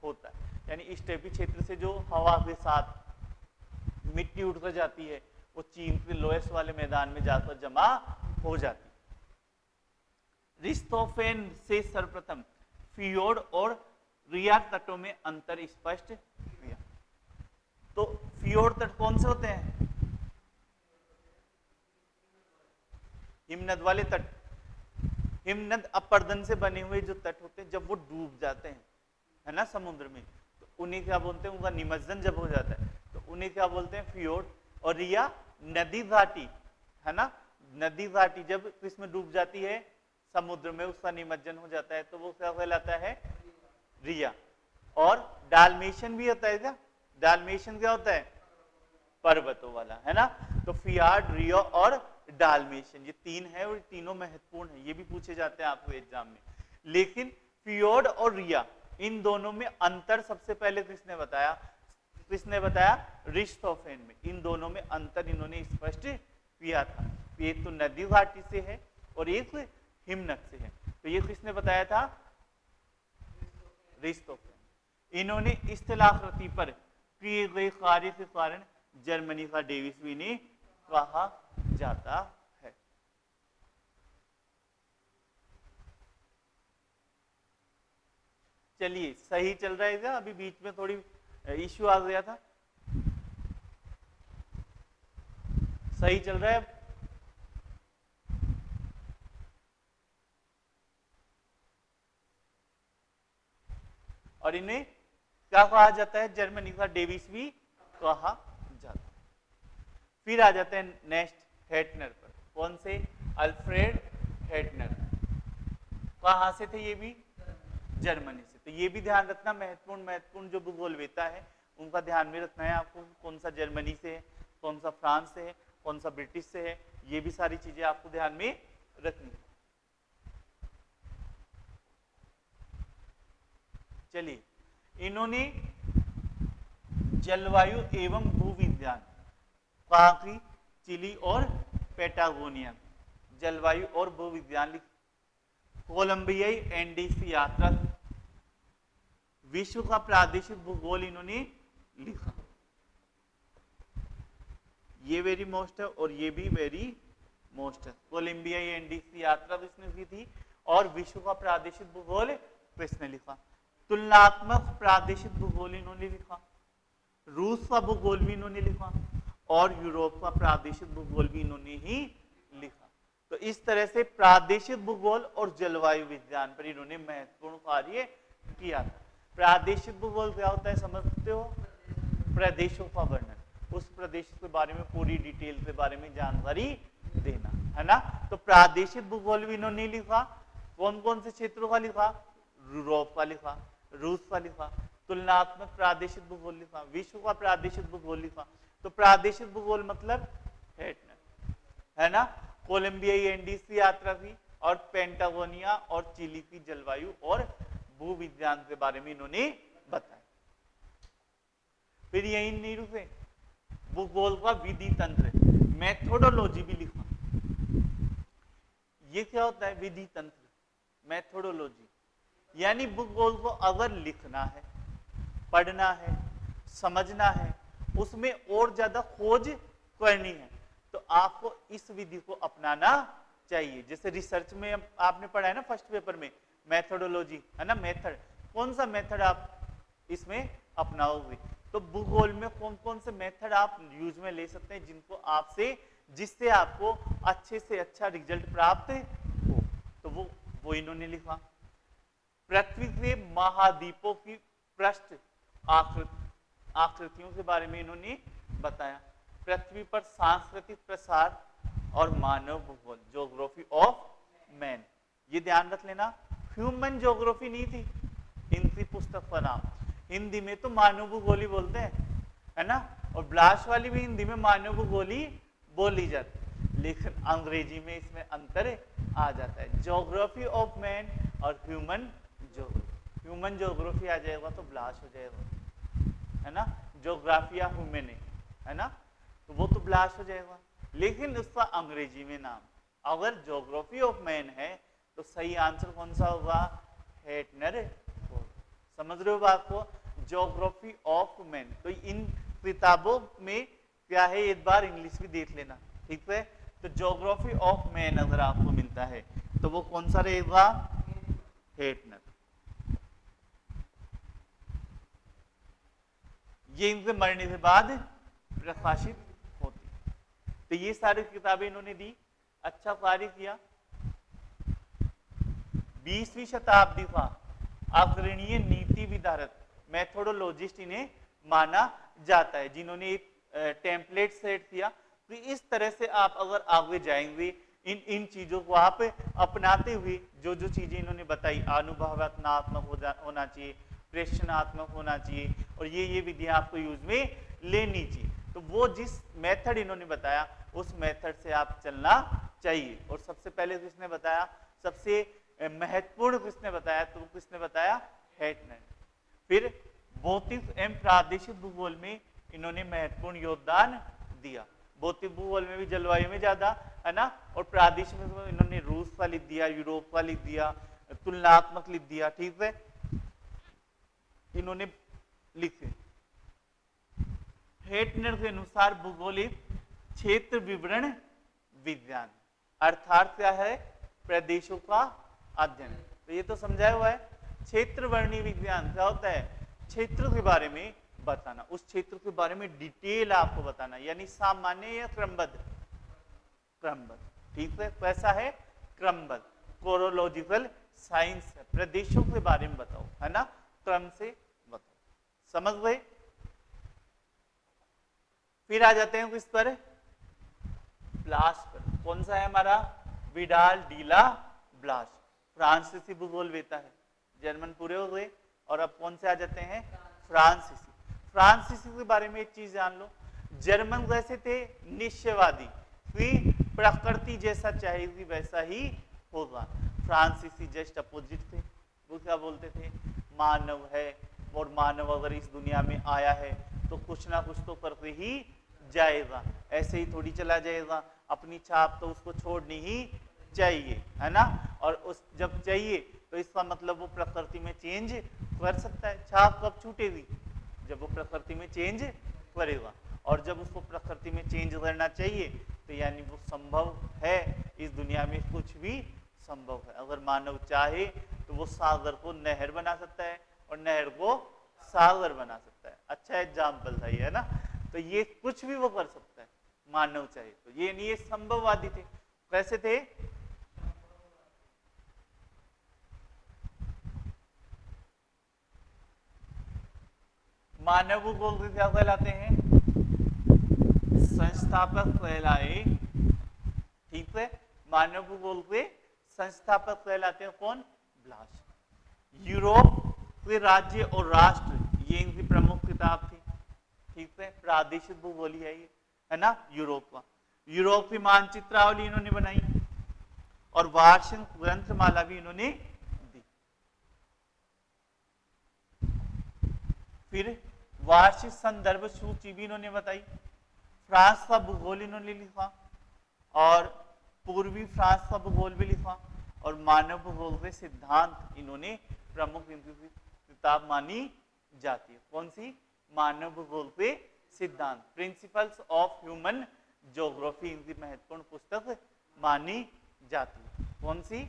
होता है। यानी स्टेपी क्षेत्र से जो हवा के साथ मिट्टी उड़कर जाती है वो चीन के लोयस वाले मैदान में जाकर जमा हो जाती है। अरिस्टोफेन से सर्वप्रथम फियोर्ड और रिया तटों में अंतर स्पष्ट किया। तो फियोर्ड तट कौन से होते हैं? हिमनद वाले तट। हिमनद अपरदन से बने हुए जो तट होते हैं जब वो डूब जाते हैं, है ना, समुद्र में, तो उन्हें क्या बोलते हैं? उनका निमज्जन जब हो जाता है तो उन्हें क्या बोलते हैं? फियोर्ड। और रिया नदी घाटी, है ना, नदी घाटी जब किसमें डूब जाती है? समुद्र में, उसका निमज्जन हो जाता है तो वो क्या कहलाता है? रिया। और डालमेशन भी होता है क्या? डालमेशन क्या होता है? पर्वतों वाला, है ना। तो फियार्ड, रियो और डालमेशन, ये तीन है और तीनों महत्वपूर्ण है, ये भी पूछे जाते हैं आपको एग्जाम में। लेकिन फियोर्ड और रिया इन दोनों में अंतर सबसे पहले किसने बताया? किसने बताया? अरिस्टोफेन में। इन दोनों में अंतर इन्होंने स्पष्ट किया था। एक तो नदी घाटी से है और एक हिमनद से है। तो ये किसने बताया था? अरिस्टोफेन। इन्होंने स्थलाकृति पर किए गए कार्य के कारण जर्मनी का डेविस भी ने कहा जाता है। चलिए, सही चल रहा है क्या? अभी बीच में थोड़ी इश्यू आ गया था। सही चल रहा है? और इन्हें क्या कहा जाता है? जर्मनी का डेविस भी कहा जाता है। फिर आ जाते हैं नेक्स्ट हेटनर पर। कौन से? अल्फ्रेड हेटनर। कहां से थे ये भी? जर्मनी से। तो ये भी ध्यान रखना, महत्वपूर्ण जो भूगोलवेता है उनका ध्यान में रखना है आपको। कौन सा जर्मनी से है, कौन सा फ्रांस से है, कौन सा ब्रिटिश से है, ये भी सारी चीजें आपको ध्यान में रखनी है। चलिए, इन्होंने जलवायु एवं भूविज्ञान कहाँ की? चिली और पेटागोनिया। जलवायु और भूविज्ञान लिखा। कोलंबियाई एंडीज यात्रा, विश्व का प्रादेशिक भूगोल इन्होंने लिखा। ये वेरी मोस्ट है और ये भी वेरी मोस्ट है। कोलंबियाई एंडीज की यात्रा किसने की थी और विश्व का प्रादेशिक भूगोल किसने लिखा? तुलनात्मक प्रादेशिक भूगोल इन्होंने लिखा। रूस का भूगोल भी इन्होंने लिखा और यूरोप का प्रादेशिक भूगोल भी इन्होंने ही लिखा। तो इस तरह से प्रादेशिक भूगोल और जलवायु विज्ञान पर इन्होंने महत्वपूर्ण कार्य किया था। प्रादेशिक भूगोल क्या होता है समझते हो? प्रदेशों का वर्णन, उस प्रदेश के बारे में पूरी डिटेल के बारे में जानकारी देना, है ना। तो प्रादेशिक भूगोल भी इन्होंने लिखा। कौन कौन से क्षेत्रों का लिखा? यूरोप का लिखा, रूस का लिखा, तुलनात्मक प्रादेशिक भूगोल लिखा, विश्व का प्रादेशिक भूगोल लिखा। तो प्रादेशिक भूगोल मतलब हेटनर, है ना। कोलंबियाई एंडीज की यात्रा की और पेंटागोनिया और चिली की जलवायु और भूविज्ञान के बारे में इन्होंने बताया। फिर यही नहीं रुके, भूगोल का विधि तंत्र, मेथोडोलॉजी भी लिखा। ये क्या होता है? विधि तंत्र, मेथोडोलॉजी। यानी भूगोल को अगर लिखना है, पढ़ना है, समझना है, उसमें और ज्यादा खोज करनी है तो आपको इस विधि को अपनाना चाहिए। जैसे रिसर्च में आपने पढ़ा है ना फर्स्ट पेपर में, मेथोडोलॉजी, है ना, मेथड। कौन सा मेथड आप इसमें अपनाओगे? तो भूगोल में कौन कौन से मेथड आप यूज में ले सकते हैं जिससे आपको अच्छे से अच्छा रिजल्ट प्राप्त हो, तो वो इन्होंने लिखा। पृथ्वी के महाद्वीपों की पृष्ठ आकृतियों के बारे में इन्होंने बताया। पृथ्वी पर सांस्कृतिक प्रसार और मानव भूगोल, ज्योग्राफी ऑफ मैन। ये ध्यान रख लेना, ह्यूमन ज्योग्राफी नहीं थी इनकी पुस्तक का नाम। हिंदी में तो मानव भूगोल ही बोलते हैं, है ना, और ब्लाश वाली भी हिंदी में मानव भूगोल ही बोली जाती है, लेकिन अंग्रेजी में इसमें अंतर आ जाता है, ज्योग्राफी ऑफ मैन और ह्यूमन ज्योग्राफी। ह्यूमन ज्योग्राफी आ जाएगा तो ब्लाश हो जाएगा, है ना, ज्योग्राफिया ह्यूमन है ना, तो वो तो ब्लाश हो जाएगा, लेकिन उसका अंग्रेजी में नाम अगर ज्योग्राफी ऑफ मैन है तो सही आंसर कौन सा होगा, हेटनर। समझ रहे हो बात को, ज्योग्राफी ऑफ मैन। तो इन किताबों में क्या है, एक बार इंग्लिश भी देख लेना, ठीक है। तो ज्योग्राफी ऑफ मैन अगर आपको मिलता है तो वो कौन सा रहेगा, हेटनर। ये इनके मरने के बाद प्रकाशित होती। तो ये सारी किताबें इन्होंने दी, अच्छा कार्य किया। 20वीं शताब्दी का अग्रणीय नीति विधारक, मेथोडोलॉजिस्ट इन्हें माना जाता है, जिन्होंने एक टेम्पलेट सेट किया। तो इस तरह से आप अगर आगे जाएंगे इन चीजों को आप अपनाते हुए, जो जो चीजें इन्होंने बताई, अनुभवात्मक होना चाहिए, प्रश्नात्मक होना चाहिए, और ये विधियां आपको यूज में लेनी चाहिए। तो वो जिस मेथड इन्होंने बताया उस मेथड से आप चलना चाहिए। और सबसे पहले किसने बताया, सबसे महत्वपूर्ण किसने बताया, तो किसने बताया, हेटनर। फिर भौतिक एवं प्रादेशिक भूगोल में इन्होंने महत्वपूर्ण योगदान दिया। भौतिक भूगोल में भी जलवायु में ज्यादा, है ना, और प्रादेशिक में इन्होंने रूस का लिख दिया, यूरोप का लिख दिया, तुलनात्मक लिख दिया, ठीक है, इन्होंने लिखे। हेटनर के अनुसार भूगोलिक क्षेत्र विवरण विज्ञान अर्थात क्या है, प्रदेशों का अध्ययन। तो ये तो समझाया हुआ है। क्षेत्र वर्णी विज्ञान क्या होता है, क्षेत्र के बारे में बताना, उस क्षेत्र के बारे में डिटेल आपको बताना, यानी सामान्य या क्रमबद्ध, क्रमबद्ध, ठीक है, कैसा है, क्रमबद्ध। कोरोलॉजिकल साइंस है, प्रदेशों के बारे में बताओ, है ना, क्रम से बताओ, समझ गए। फिर आ जाते हैं किस पर, ब्लास पर। कौन सा है हमारा, विडाल डीला ब्लास, फ्रांसीसी भूगोल वेता है। जर्मन पूरे हो गए, और अब कौन से आ जाते हैं, फ्रांसीसी। फ्रांसीसी के बारे में एक चीज जान लो, जर्मन वैसे थे निश्चयवादी, कि प्रकृति जैसा चाहेगी वैसा ही होगा। फ्रांसीसी जस्ट अपोजिट थे, वो क्या बोलते थे, मानव है, और मानव अगर इस दुनिया में आया है तो कुछ ना कुछ तो करके ही जाएगा, ऐसे ही थोड़ी चला जाएगा, अपनी छाप तो उसको छोड़नी ही चाहिए, है ना, और उस जब चाहिए तो इसका मतलब वो प्रकृति में चेंज कर सकता है। छाप कब छूटेगी, जब वो प्रकृति में चेंज करेगा, और जब उसको प्रकृति में चेंज करना चाहिए तो यानी वो संभव है, इस दुनिया में कुछ भी संभव है। अगर मानव चाहे तो वो सागर को नहर बना सकता है और नहर को सागर बना सकता है। अच्छा एग्जाम्पल था ये, है ना, तो ये कुछ भी वो कर सकता है, मानव चाहे तो। ये नहीं, ये संभववादी थे। कैसे थे, मानव भूगोल के क्या कहलाते हैं, संस्थापक कहलाए, ठीक है, मानव भूगोल के संस्थापक कहलाते हैं कौन, ब्लास। यूरोप के राज्य और राष्ट्र, ये इनकी प्रमुख किताब थी, ठीक है, प्रादेशिक भूगोल है ये, है ना, यूरोप का। यूरोप की मानचित्रावली इन्होंने बनाई, और वार्षिक ग्रंथमाला भी इन्होंने दी। फिर वार्षिक संदर्भ सूची भी इन्होंने बताई। फ्रांस का भूगोल इन्होंने लिखा, और पूर्वी फ्रांस का भूगोल भी लिखा, और मानव भूगोल के सिद्धांत इन्होंने प्रमुख किताब मानी जाती है। कौन सी, मानव भूगोल के सिद्धांत, प्रिंसिपल्स ऑफ ह्यूमन ज्योग्राफी, इनकी महत्वपूर्ण पुस्तक मानी जाती है। कौन सी,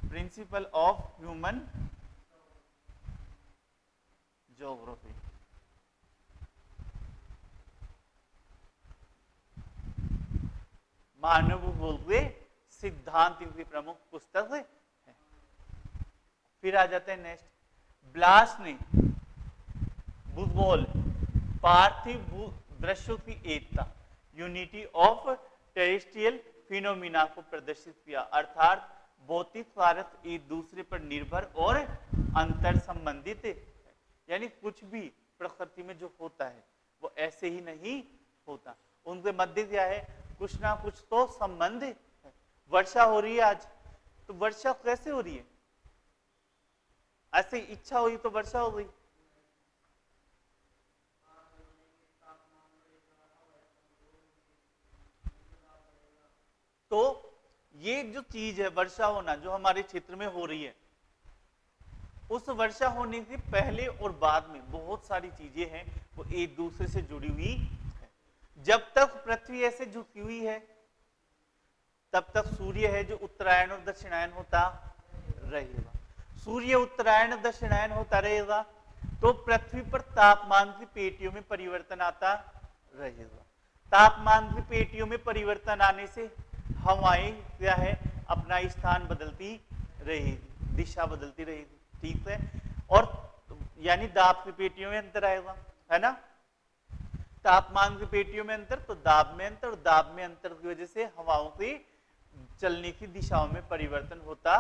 प्रिंसिपल ऑफ ह्यूमन ज्योग्राफी। मानव भूगोल के सिद्धांत इनकी प्रमुख पुस्तक है। फिर आ जाते हैं नेक्स्ट, ब्लास ने भूगोल पार्थिव दृश्यों की एकता, यूनिटी ऑफ टेरेस्ट्रियल फिनोमिना को प्रदर्शित किया, अर्थात भौतिक पदार्थ एक दूसरे पर निर्भर और अंतर संबंधित है। यानी कुछ भी प्रकृति में जो होता है वो ऐसे ही नहीं होता, उनके मध्य क्या है, कुछ ना कुछ तो संबंध है। वर्षा हो रही है आज, तो वर्षा कैसे हो रही है? ऐसे इच्छा हुई तो वर्षा हो गई। तो ये जो चीज है वर्षा होना, जो हमारे क्षेत्र में हो रही है, उस वर्षा होने से पहले और बाद में बहुत सारी चीजें हैं वो एक दूसरे से जुड़ी हुई है। जब तक पृथ्वी ऐसे झुकी हुई है तब तक सूर्य है जो उत्तरायण और दक्षिणायन होता रहेगा। सूर्य उत्तरायण दक्षिणायन होता रहेगा तो पृथ्वी पर तापमान की पेटियों में परिवर्तन आता रहेगा। तापमान की पेटियों में परिवर्तन आने से हवाएं क्या है, अपना स्थान बदलती रहेगी, दिशा बदलती रहेगी, ठीक है। और यानी दाब की पेटियों में अंतर आएगा, है ना। तापमान की पेटियों में अंतर तो दाब में अंतर, और दाब में अंतर की वजह से हवाओं की चलने की दिशाओं में परिवर्तन होता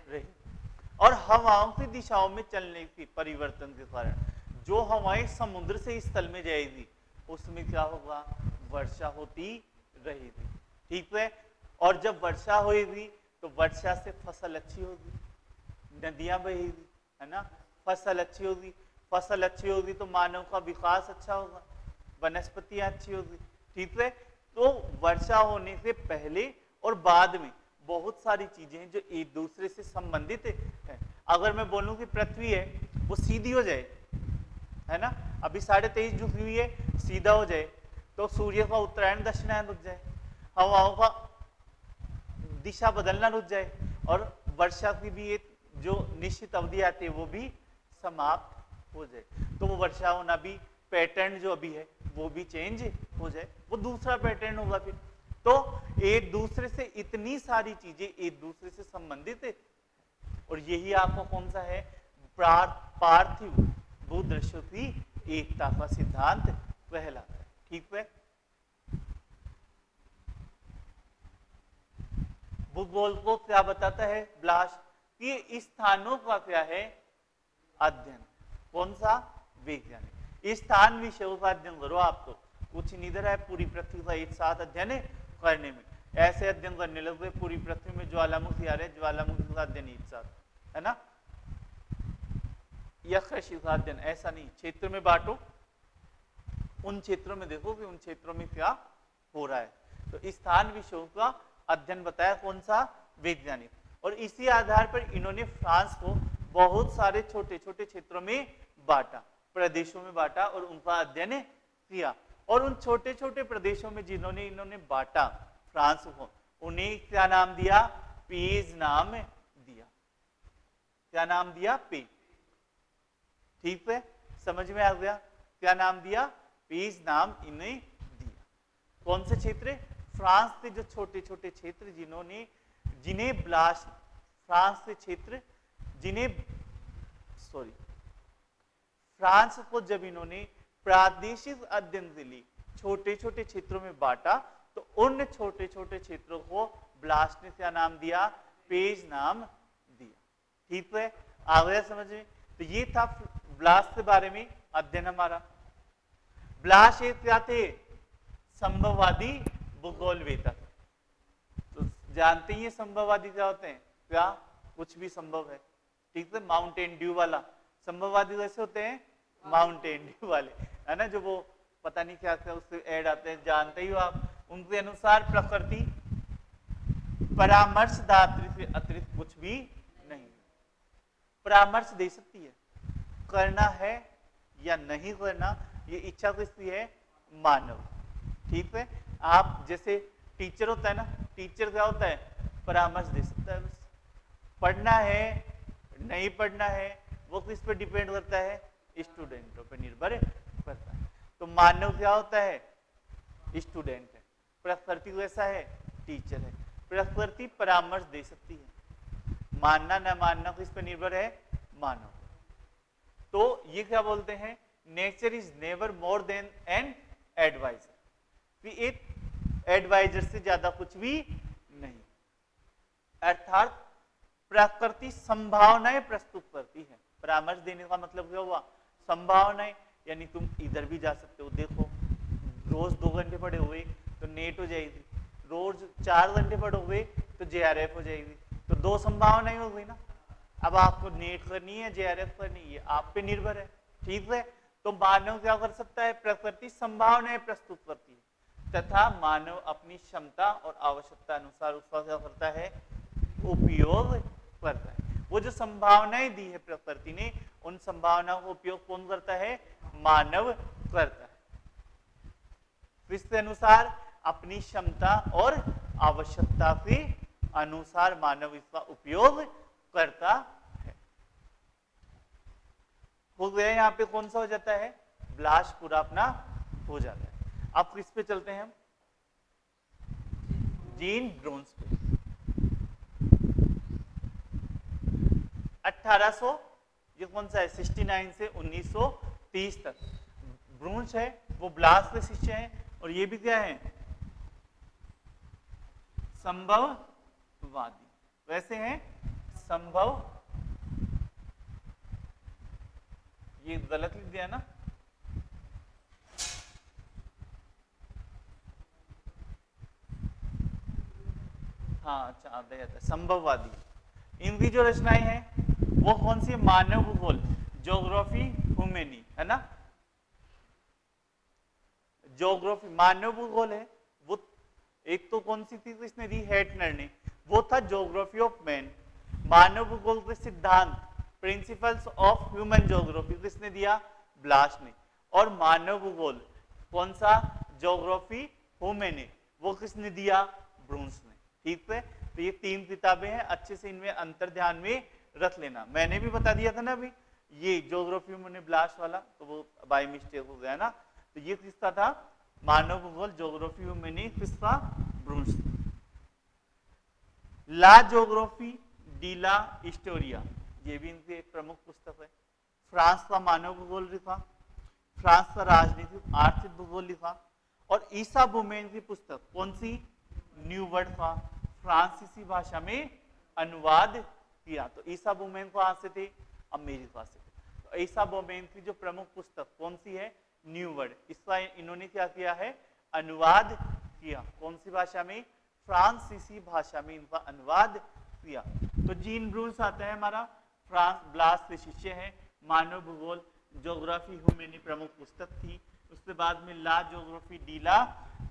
रहेगा। और हवाओं की दिशाओं में चलने की परिवर्तन के कारण जो हवाएं समुद्र से स्थल में जाएगी उसमें क्या होगा, वर्षा होती रहेगी, ठीक है। और जब वर्षा होगी तो वर्षा से फसल अच्छी होगी, नदियां बहेगी, है ना, फसल अच्छी होगी, फसल अच्छी होगी तो मानव का विकास अच्छा होगा, वनस्पतियां अच्छी होगी, ठीक है। तो वर्षा होने से पहले और बाद में बहुत सारी चीजें हैं जो एक दूसरे से संबंधित है। अगर मैं बोलूं कि पृथ्वी है वो सीधी हो जाए, है ना, अभी 23.5 झुकी हुई है, सीधा हो जाए तो सूर्य का उत्तरायण दक्षिणायन रुक जाए, हवाओं का दिशा बदलना रुक जाए, और वर्षा की भी एक जो निश्चित अवधि आती है वो भी समाप्त हो जाए, तो वो वर्षा होना भी पैटर्न जो अभी है वो भी चेंज हो जाए, वो दूसरा पैटर्न होगा फिर। तो एक दूसरे से इतनी सारी चीजें एक दूसरे से संबंधित है, और यही आपको कौन सा है, पार्थिव भूदृश्यों की एकता का सिद्धांत कहलाता है, ठीक है। भूगोल को क्या बताता है ब्लास, कि स्थानों का क्या है अध्ययन, कौन सा, वैज्ञानिक। इस स्थान विषयों का अध्ययन करो, आपको कुछ नहीं दे रहा है, पूरी पृथ्वी का एक साथ अध्ययन करने में, ऐसे अध्ययन करने लगे पूरी पृथ्वी में ज्वालामुखी आ रहे, ज्वालामुखी का अध्ययन एक साथ, है ना, या कृषि का अध्ययन, ऐसा नहीं, क्षेत्र में बांटो, उन क्षेत्रों में देखो कि उन क्षेत्रों में क्या हो रहा है। तो स्थान विषयों का अध्ययन बताया कौन सा, वैज्ञानिक। और इसी आधार पर इन्होंने फ्रांस को बहुत सारे छोटे छोटे क्षेत्रों में बांटा, प्रदेशों में बांटा और उनका अध्ययन किया। और उन छोटे छोटे प्रदेशों में जिन्होंने इन्होंने बांटा फ्रांस को, उन्हें क्या नाम दिया, पेज नाम दिया। क्या नाम दिया, पे, ठीक है, समझ में आ गया, क्या नाम दिया, पेज नाम इन्हें दिया। कौन से क्षेत्र, फ्रांस के जो छोटे छोटे क्षेत्र जिन्हें ब्लास, फ्रांस के क्षेत्र फ्रांस को जब इन्होंने प्रादेशिक अध्ययन के लिए छोटे छोटे क्षेत्रों में बांटा तो उन छोटे छोटे क्षेत्रों को ब्लास ने क्या नाम दिया, पेज नाम दिया, ठीक है, आ गया समझ में। तो ये था ब्लास के बारे में अध्ययन हमारा। ब्लास एक क्या थे, संभववादी भूगोलवेत्ता। तो जानते ही संभववादी क्या होते हैं, क्या कुछ भी संभव है, ठीक है, माउंटेन ड्यू वाला। संभववादी कैसे होते हैं, माउंटेन ड्यू वाले, है ना, जो वो पता नहीं क्या क्या उससे ऐड आते हैं, जानते ही हो आप। उनके अनुसार प्रकृति परामर्शदात्री से अतिरिक्त कुछ भी नहीं, परामर्श दे सकती है, करना है या नहीं करना ये इच्छा किसकी है, मानव, ठीक है। आप जैसे टीचर होता है ना, टीचर क्या होता है, परामर्श दे सकता है, बस पढ़ना है नहीं पढ़ना है वो किस पे डिपेंड करता है, स्टूडेंटों पे निर्भर करता है। तो मानव क्या होता है, स्टूडेंट है। प्रकृति वैसा है, टीचर है। प्रकृति परामर्श दे सकती है, मानना न मानना किस पर निर्भर है, मानव। तो ये क्या बोलते हैं, nature is never more than an adviser, कि एक एडवाइजर से ज्यादा कुछ भी नहीं। अर्थात प्रकृति संभावनाएं प्रस्तुत करती है। परामर्श देने का मतलब क्या हुआ, संभावनाएं, यानी तुम इधर भी जा सकते हो, देखो रोज 2 घंटे पढ़े हुए तो नेट हो जाएगी, रोज 4 घंटे पढ़ोगे तो जेआरएफ हो जाएगी, तो 2 संभावनाएं हो गई ना। अब आपको नेट करनी है, जेआरएफ करनी है, आप पे निर्भर है, ठीक है। तो मानव क्या कर सकता है, प्रकृति संभावनाएं प्रस्तुत करती है, तथा मानव अपनी क्षमता और आवश्यकता अनुसार उसका क्या करता है, उपयोग करता है। वो जो संभावनाएं दी है प्रकृति ने, उन संभावनाओं का उपयोग कौन करता है, मानव करता है। किसके अनुसार, अपनी क्षमता और आवश्यकता के अनुसार मानव इसका उपयोग करता है। हो गया, यहाँ पे कौन सा हो जाता है, ब्लास्ट पूरा अपना हो जाता है। अब किस पे चलते हैं हम, जीन ब्रोन्स पे। 1800, ये कौन सा है, 69 से 1930 तक ब्रूंस है, वो ब्लास्ट के शिष्य हैं, और ये भी क्या है, संभववादी। वैसे हैं संभव, ये गलत लिख दिया ना, हाँ अच्छा आता है, संभववादी। इनकी जो रचनाएं हैं वो कौन सी, मानव भूगोल, ज्योग्राफी ह्यूमैनी, है ना, ज्योग्राफी मानव भूगोल है वो। एक तो कौन सी थी इसने दी, हेटनर ने, वो था ज्योग्राफी ऑफ मैन। मानव भूगोल के सिद्धांत, प्रिंसिपल्स ऑफ ह्यूमन ज्योग्राफी, किसने दिया, ब्लास्ट ने। और मानव भूगोल कौन सा, ज्योग्राफी ह्यूमैनी, वो किसने दिया, ब्रून्स ने, ठीक है। तो ये 3 किताबें हैं, अच्छे से इनमें अंतर ध्यान में रख लेना। मैंने भी बता दिया था ना अभी, ये ज्योग्राफी ह्यूमैनी ब्लास्ट वाला, तो वो बाय मिस्टेक हो गया ना। तो ये किसका था, मानव भूगोल, ज्योग्राफी ह्यूमैनी, किसका, ब्रून्स। ला ज्योग्राफी डी ला हिस्टोरिया, ये भी इनकी एक प्रमुख पुस्तक है। फ्रांस का मानव भूगोल लिखा, फ्रांस का राजनीतिक आर्थिक भूगोल लिखा। और ईसा बुमेन की पुस्तक कौन सी, न्यू वर्ल्ड का फ्रांसीसी भाषा में अनुवाद किया। तो ईसा बुमेन कहां से थे, अमेरिका से थे। तो ईसा बुमेन की जो प्रमुख पुस्तक कौन सी है, न्यू वर्ल्ड, इसका इन्होंने क्या किया है, अनुवाद किया। कौन सी भाषा में, फ्रांसीसी भाषा में इनका अनुवाद किया। तो जीन ब्रून्स आता है हमारा, फ्रांस ब्लास्ट के शिष्य हैं। मानव भूगोल, ज्योग्राफी ह्यूमैनी प्रमुख पुस्तक थी। उसके बाद में ला ज्योग्राफी डी ला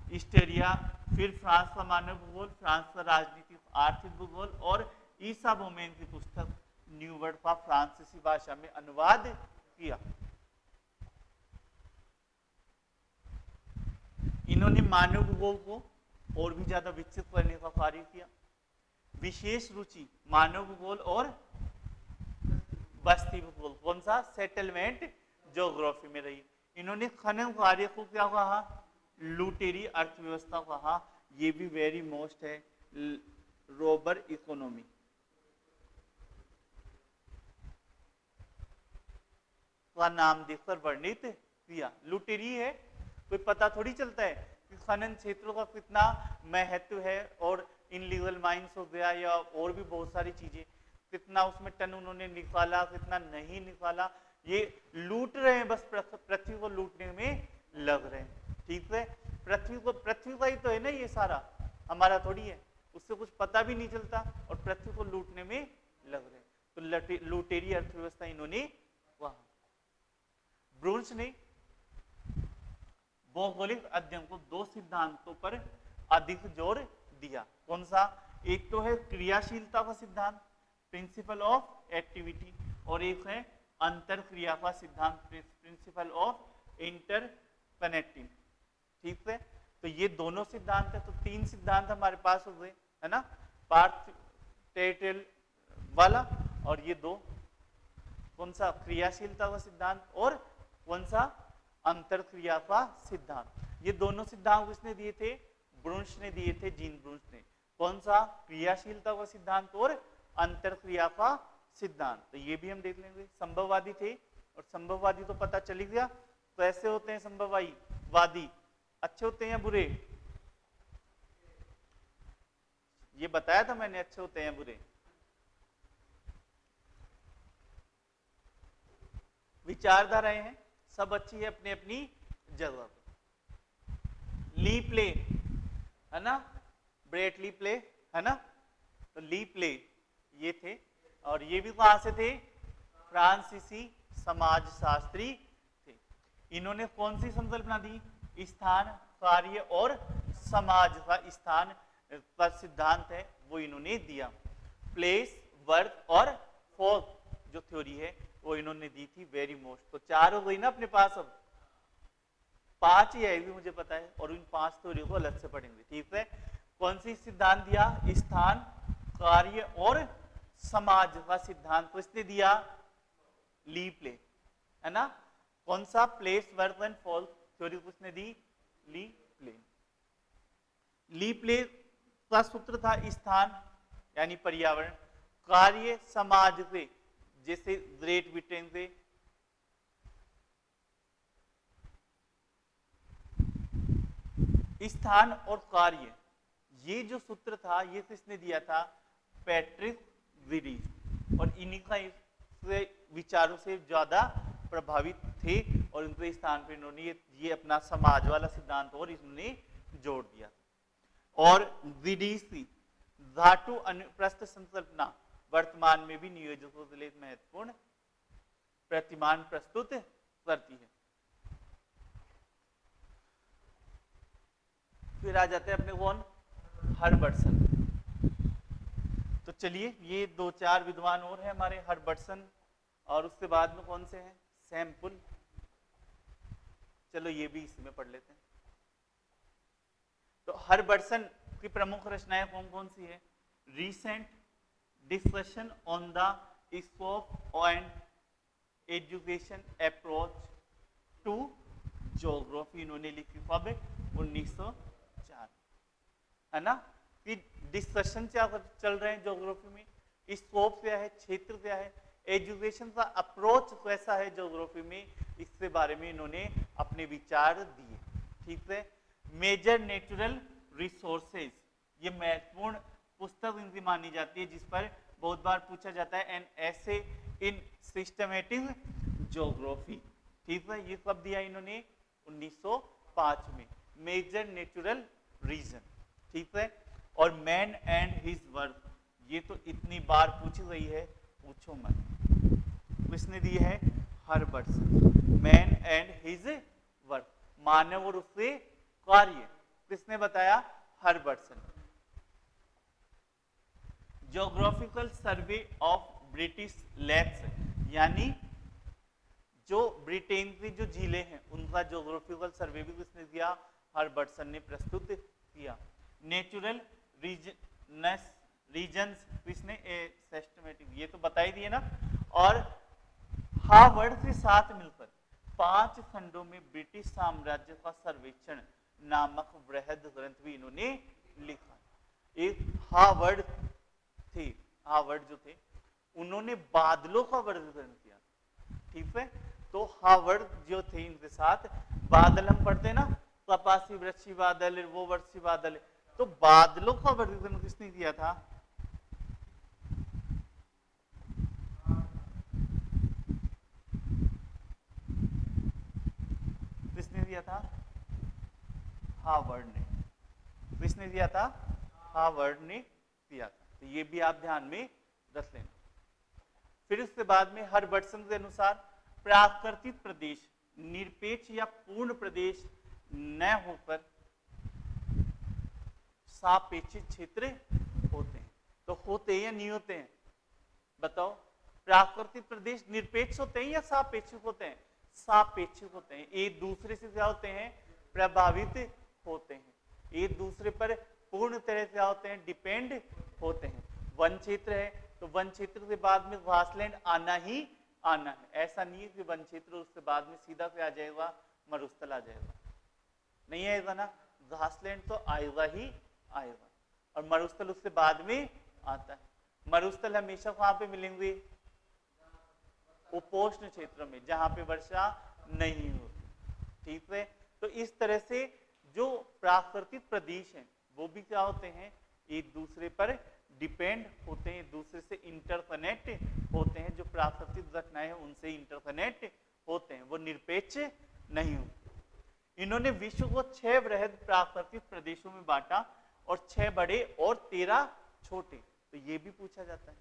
हिस्टोरिया, फिर फ्रांस का मानव भूगोल, फ्रांस का राजनीतिक आर्थिक भूगोल, और ईसा बोमेन की पुस्तक न्यू वर्ल्ड का फ्रांसीसी भाषा में अनुवाद किया। इन्होंने मानव भूगोल को और भी ज्यादा विकसित करने का कार्य किया। विशेष रुचि मानव भूगोल और बस्ती भूगोल, कौन सा, सेटलमेंट ज्योग्राफी में रही। इन्होंने खनन कार्य को क्या कहा, लुटेरी अर्थव्यवस्था कहा। ये भी वेरी मोस्ट है, रोबर इकोनॉमी। का नाम देखकर वर्णित किया। लुटेरी है, कोई पता थोड़ी चलता है कि खनन क्षेत्रों का कितना महत्व है, और इनलीगल माइंस हो गया या और भी बहुत सारी चीजें, कितना उसमें टन उन्होंने निकाला, कितना नहीं निकाला। ये लूट रहे हैं, बस पृथ्वी को लूटने में लग रहे हैं, ठीक है। पृथ्वी का ही तो है ना ये सारा, हमारा थोड़ी है। उससे कुछ पता भी नहीं चलता और पृथ्वी को लूटने में लग रहे हैं। तो लुटेरी अर्थव्यवस्था इन्होंने वहां। ब्रून्स ने भौगोलिक अध्ययन को 2 सिद्धांतों पर अधिक जोर दिया। कौन सा, एक तो है क्रियाशीलता का सिद्धांत, प्रिंसिपल ऑफ एक्टिविटी, और एक है अंतर क्रिया का सिद्धांत, प्रिंसिपल ऑफ इंटरकनेक्टिंग, ठीक है। तो ये दोनों सिद्धांत है। तो 3 सिद्धांत हमारे पास हो गए, है ना, पार्थ वाला, और ये 2, कौन सा, क्रियाशीलता का सिद्धांत और कौन सा, अंतर क्रिया का सिद्धांत। ये दोनों सिद्धांत किसने दिए थे, ब्रुंश ने दिए थे, जीन ब्रुंश ने। कौन सा? क्रियाशीलता का सिद्धांत और अंतरक्रिया का सिद्धांत। तो ये भी हम देख लेंगे। संभववादी थे, और संभववादी तो पता चल गया कैसे होते हैं संभववादी, अच्छे होते हैं या बुरे? ये बताया था मैंने, अच्छे होते हैं बुरे। विचारधाराएं हैं, सब अच्छी है अपनी अपनी जगह पर। ली प्ले है ना, ब्रेट ली प्ले है ना, तो ली प्ले ये थे, और ये भी कहां से थे? फ्रांसीसी समाजशास्त्री थे। इन्होंने कौन सी संकल्पना दी? स्थान, कार्य और समाज का स्थान का सिद्धांत है वो इन्होंने दिया। प्लेस, वर्क और फोर्क जो थ्योरी है वो इन्होंने दी थी। Very most. तो 4 हो गई ना अपने पास, अब 5 ही आएगी मुझे पता है, और इन 5 थ्योरी को अलग से पढ़ेंगे। ठीक है, कौन सी सिद्धांत दिया? स्थान, कार्य और समाज का सिद्धांत तो इसने दिया ली प्ले है ना। कौन सा? Place, work and fork theory किसने दी? ली प्ले। ली प्ले का सूत्र था स्थान यानी पर्यावरण, कार्य समाज से जैसे ग्रेट ब्रिटेन से, स्थान और कार्य, ये जो सूत्र था ये किसने दिया था? पैट्रिक विरीज। और इन्हीं का विचारों से ज्यादा प्रभावित थे, और उनके स्थान पर इन्होंने ये अपना समाज वाला सिद्धांत और इन्होंने जोड़ दिया। और विडीसी धातु अनुप्रस्थ संकल्पना वर्तमान में भी नियोजकों के लिए महत्वपूर्ण प्रतिमान प्रस्तुत करती है। फिर आ जाते हैं अपने कौन? हर्बर्टसन। तो चलिए ये 2-4 विद्वान और हैं हमारे, हर्बर्टसन, और उसके बाद में कौन से हैं? सैम्पुल। चलो ये भी इसी में पढ़ लेते हैं। तो हर्बर्टसन की प्रमुख रचनाएं कौन कौन सी है? Recent discussion on the scope and education approach to geography इन्होंने लिखी कब? 1904 है ना। कि डिस्कशन क्या चल रहे हैं ज्योग्राफी में, स्कोप क्या है, क्षेत्र क्या है, एजुकेशन का अप्रोच कैसा है ज्योग्राफी में, इसके बारे में इन्होंने अपने विचार दिए। ठीक है। मेजर नेचुरल रिसोर्सेज, ये महत्वपूर्ण पुस्तक इनकी मानी जाती है, जिस पर बहुत बार पूछा जाता है एन ऐसे इन सिस्टमेटिक ज्योग्राफी। ठीक है, ये कब दिया इन्होंने? 1905 में। Major natural region. ठीक है। और मैन एंड हिज वर्क, ये तो इतनी बार पूछी गई है पूछो मत। किसने दी है? Herbertson. Man and his work, मानव और उसके कार्य, किसने बताया? Herbertson. Geographical survey of British lakes, यानी जो ब्रिटेन की जो झीलें हैं उनका ज्योग्राफिकल सर्वे भी किसने दिया? हर्बर्टसन ने प्रस्तुत किया। नेचुरल रीजन्स किसने? सिस्टमेटिक, ये तो बता ही दिए ना। और हार्वर्ड के साथ मिलकर 5 खंडों में ब्रिटिश साम्राज्य का सर्वेक्षण नामक वृहद ग्रंथ भी इन्होंने लिखा। एक हार्वर्ड थे, हार्वर्ड जो थे उन्होंने बादलों का वर्गीकरण किया। ठीक है। तो हार्वर्ड जो थे इनके साथ बादल हम पढ़ते ना, कपासी वृक्षी बादल, वो वर्षी बादल, तो बादलों का वर्गीकरण किसने किया था? किसने दिया था? हार्वर्ड ने। किसने दिया था? हार्वर्ड ने दिया था। तो ये भी आप ध्यान में रख लेना। फिर उसके बाद में हर्बर्टसन के अनुसार प्राकृतिक प्रदेश निरपेक्ष या पूर्ण प्रदेश न होकर सापेक्षिक क्षेत्र होते हैं। तो होते हैं या नहीं होते हैं? बताओ। प्राकृतिक प्रदेश निरपेक्ष होते हैं या सापेक्षिक होते हैं? सापेक्षिक होते हैं। एक दूसरे से क्या होते हैं? प्रभावित होते हैं। एक दूसरे पर पूर्ण तरह से क्या होते हैं? डिपेंड होते हैं। वन क्षेत्र है तो वन क्षेत्र के बाद में घासलैंड आना ही आना है। ऐसा नहीं है कि वन क्षेत्र उसके बाद में सीधा से आ जाएगा मरुस्थल आ जाएगा, नहीं आएगा ना। घासलैंड तो आएगा ही आएगा, और मरुस्थल उससे बाद में आता है। मरुस्थल हमेशा कहां पे मिलेंगे? उपोष्ण क्षेत्र में, जहां पे वर्षा नहीं होती। ठीक है, तो इस तरह से जो प्राकृतिक प्रदेश हैं वो भी क्या होते हैं? एक दूसरे पर डिपेंड होते हैं, एक दूसरे से इंटरकनेक्ट होते हैं। जो प्राकृतिक घटनाएं हैं उनसे इंटरकनेक्ट होते हैं, वो निरपेक्ष नहीं होते। इन्होंने विश्व को 6 वृहद प्राकृतिक प्रदेशों में बांटा, और 6 बड़े और 13 छोटे। तो ये भी पूछा जाता है,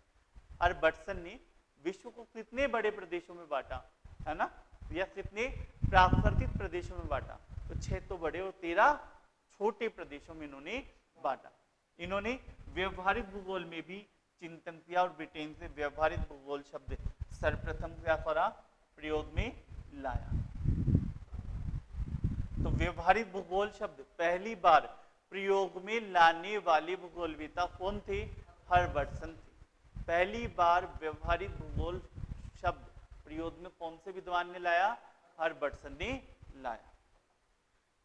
हर्बर्टसन ने विश्व को कितने बड़े प्रदेशों में बांटा, है ना, या कितने प्राकृतिक प्रदेशों में बांटा? तो 6 तो बड़े और 13 छोटे प्रदेशों में इन्होंने बांटा। इन्होंने व्यवहारिक भूगोल में भी चिंतन किया, और ब्रिटेन से व्यवहारिक भूगोल शब्द सर्वप्रथम क्या करा? प्रयोग में लाया। तो व्यवहारिक भूगोल शब्द पहली बार प्रयोग में लाने वाले भूगोलवेत्ता कौन थे? हर्बर्टसन थे। पहली बार व्यवहारिक भूगोल शब्द प्रयोग में कौन से विद्वान ने लाया? हर्बर्टसन ने लाया।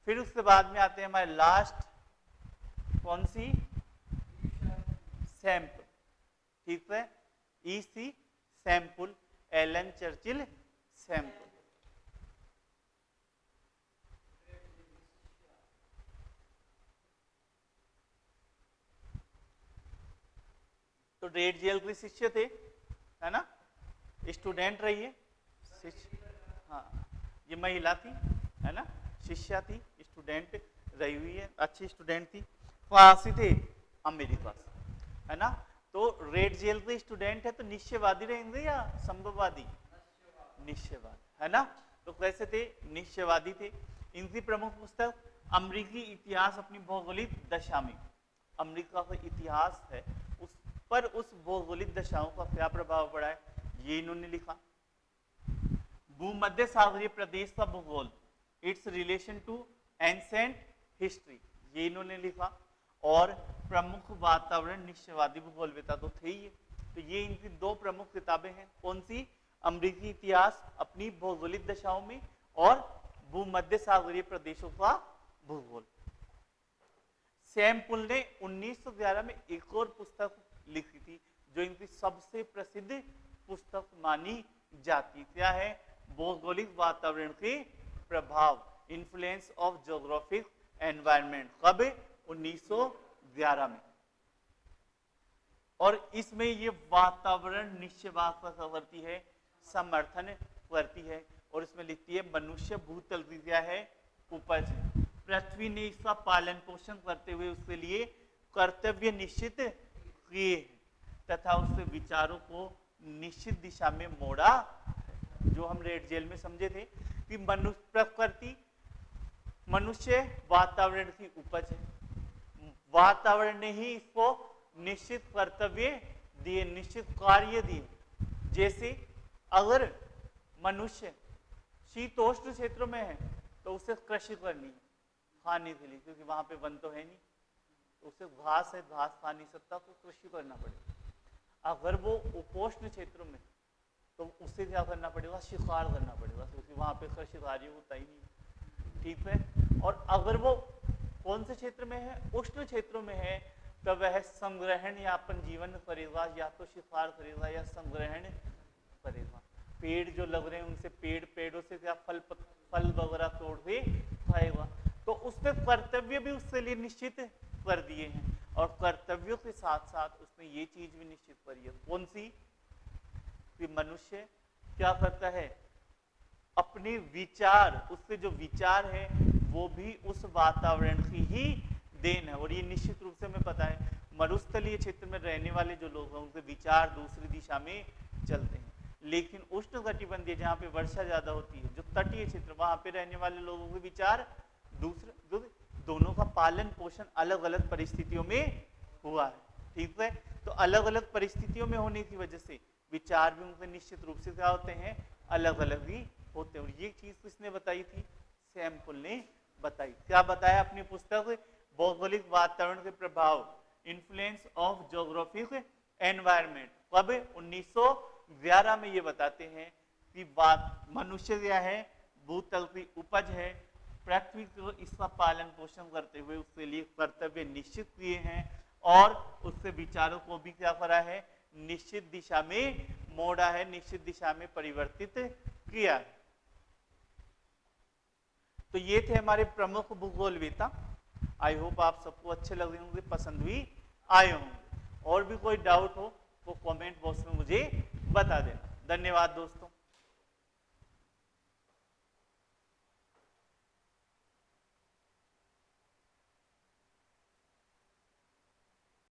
फिर उसके बाद में आते हैं हमारे लास्ट, कौन सी? सैंपल। ठीक है, EC Semple, Ellen Churchill Semple. तो रेडजेल के शिष्य थे, है ना, स्टूडेंट रही है, हाँ, ये महिला थी, है ना, शिष्या थी, स्टूडेंट रही हुई है, अच्छी स्टूडेंट थी। कहाँ से थे? अमेरिका से, है ना। तो रेडजेल के स्टूडेंट है तो निश्चयवादी रहेंगे या संभववादी? निश्चयवादी, है ना। तो कैसे थे? निश्चयवादी थे। इनकी प्रमुख पुस्तक अमेरिकी इतिहास अपनी भौगोलिक दशा में, अमेरिका का इतिहास है उस पर उस भौगोलिक दशाओं का क्या प्रभाव पड़ा है, ये इन्होंने लिखा। भूमध्य सागरीय प्रदेश का भूगोल, its relation to ancient history, ये इन्होंने लिखा। और प्रमुख वातावरण निश्चयवादी भूगोलवेत्ता तो थे ही। तो ये इनकी 2 प्रमुख किताबें हैं, कौन सी? अमेरिकी इतिहास अपनी भौगोलिक दशाओं में, और भूमध्य सागरीय प्रदेशों का भूगोल। सैंपल ने 1911 में एक और पुस्तक लिखी थी, जो इनकी सबसे प्रसिद्ध पुस्तक मानी जाती। क्या है? भौगोलिक वातावरण के प्रभाव, इन्फ्लुएंस ऑफ ज्योग्राफिक एनवायरनमेंट। कब? 1911 में। और इसमें ये वातावरण निश्चयवाद का करती है, समर्थन करती है, और इसमें लिखती है मनुष्य भूतल की क्या है? उपज है। पृथ्वी ने इसका पालन पोषण करते हुए उसके लिए कर्तव्य निश्चित किए तथा उसके विचारों को निश्चित दिशा में मोड़ा। जो हम रेडजेल में समझे थे कि मनुष्य प्रकृति, मनुष्य वातावरण की उपज है, वातावरण ने ही इसको निश्चित कर्तव्य दिए, निश्चित कार्य दिए। जैसे अगर मनुष्य शीतोष्ण क्षेत्रों में है तो उसे कृषि करनी है खाने के लिए, क्योंकि वहां पे वन तो है नहीं, तो उसे घास है, घास खा नहीं सकता, तो कृषि करना पड़ेगा। अगर वो उपोष्ण क्षेत्रों में तो उसे क्या करना पड़ेगा? शिकार करना पड़ेगा, क्योंकि वहां पे कृषि कार्य होता ही नहीं। ठीक है। और अगर वो कौन से क्षेत्र में है? उष्ण क्षेत्रों में है, तो वह संग्रहण या अपन जीवन करेगा, या तो शिकार करेगा या संग्रहण करेगा। पेड़ जो लग रहे हैं उनसे पेड़ों से क्या फल वगैरह तोड़ के खाएगा। तो उसने कर्तव्य भी उसके लिए निश्चित कर दिए हैं, और कर्तव्यों के साथ साथ उसने ये चीज भी निश्चित करी है, कौन सी? कि मनुष्य क्या करता है? अपने विचार, उसके जो विचार है वो भी उस वातावरण की ही देन है। और ये निश्चित रूप से हमें पता है, मरुस्थलीय क्षेत्र में रहने वाले जो लोग हैं उनके विचार दूसरी दिशा में चलते हैं, लेकिन उष्ण कटिबंधीय जहाँ पे वर्षा ज्यादा होती है, जो तटीय क्षेत्र, वहां पे रहने वाले लोगों के विचार दूसरे, दोनों का पालन पोषण अलग अलग परिस्थितियों में हुआ है। ठीक है। तो अलग अलग परिस्थितियों में होने की वजह से विचार भी उनके निश्चित रूप से क्या होते हैं? अलग अलग ही होते हैं। और ये चीज किसने बताई थी? सैंपल ने बताई। क्या बताया अपनी पुस्तक भौगोलिक वातावरण के प्रभाव, इन्फ्लुएंस ऑफ ज्योग्राफिक एनवायरनमेंट। कब? 1911 में ये बताते हैं कि मनुष्य क्या है? भूतल की उपज है, पृथ्वी को इसका पालन पोषण करते हुए उसके लिए कर्तव्य निश्चित किए हैं और उससे विचारों को भी क्या करा है, निश्चित दिशा में मोड़ा है, निश्चित दिशा में परिवर्तित किया है। तो ये थे हमारे प्रमुख भूगोलवेत्ता। आई होप आप सबको अच्छे लग रहे होंगे, पसंद भी आए होंगे। और भी कोई डाउट हो तो कमेंट बॉक्स में मुझे बता देना। धन्यवाद दोस्तों।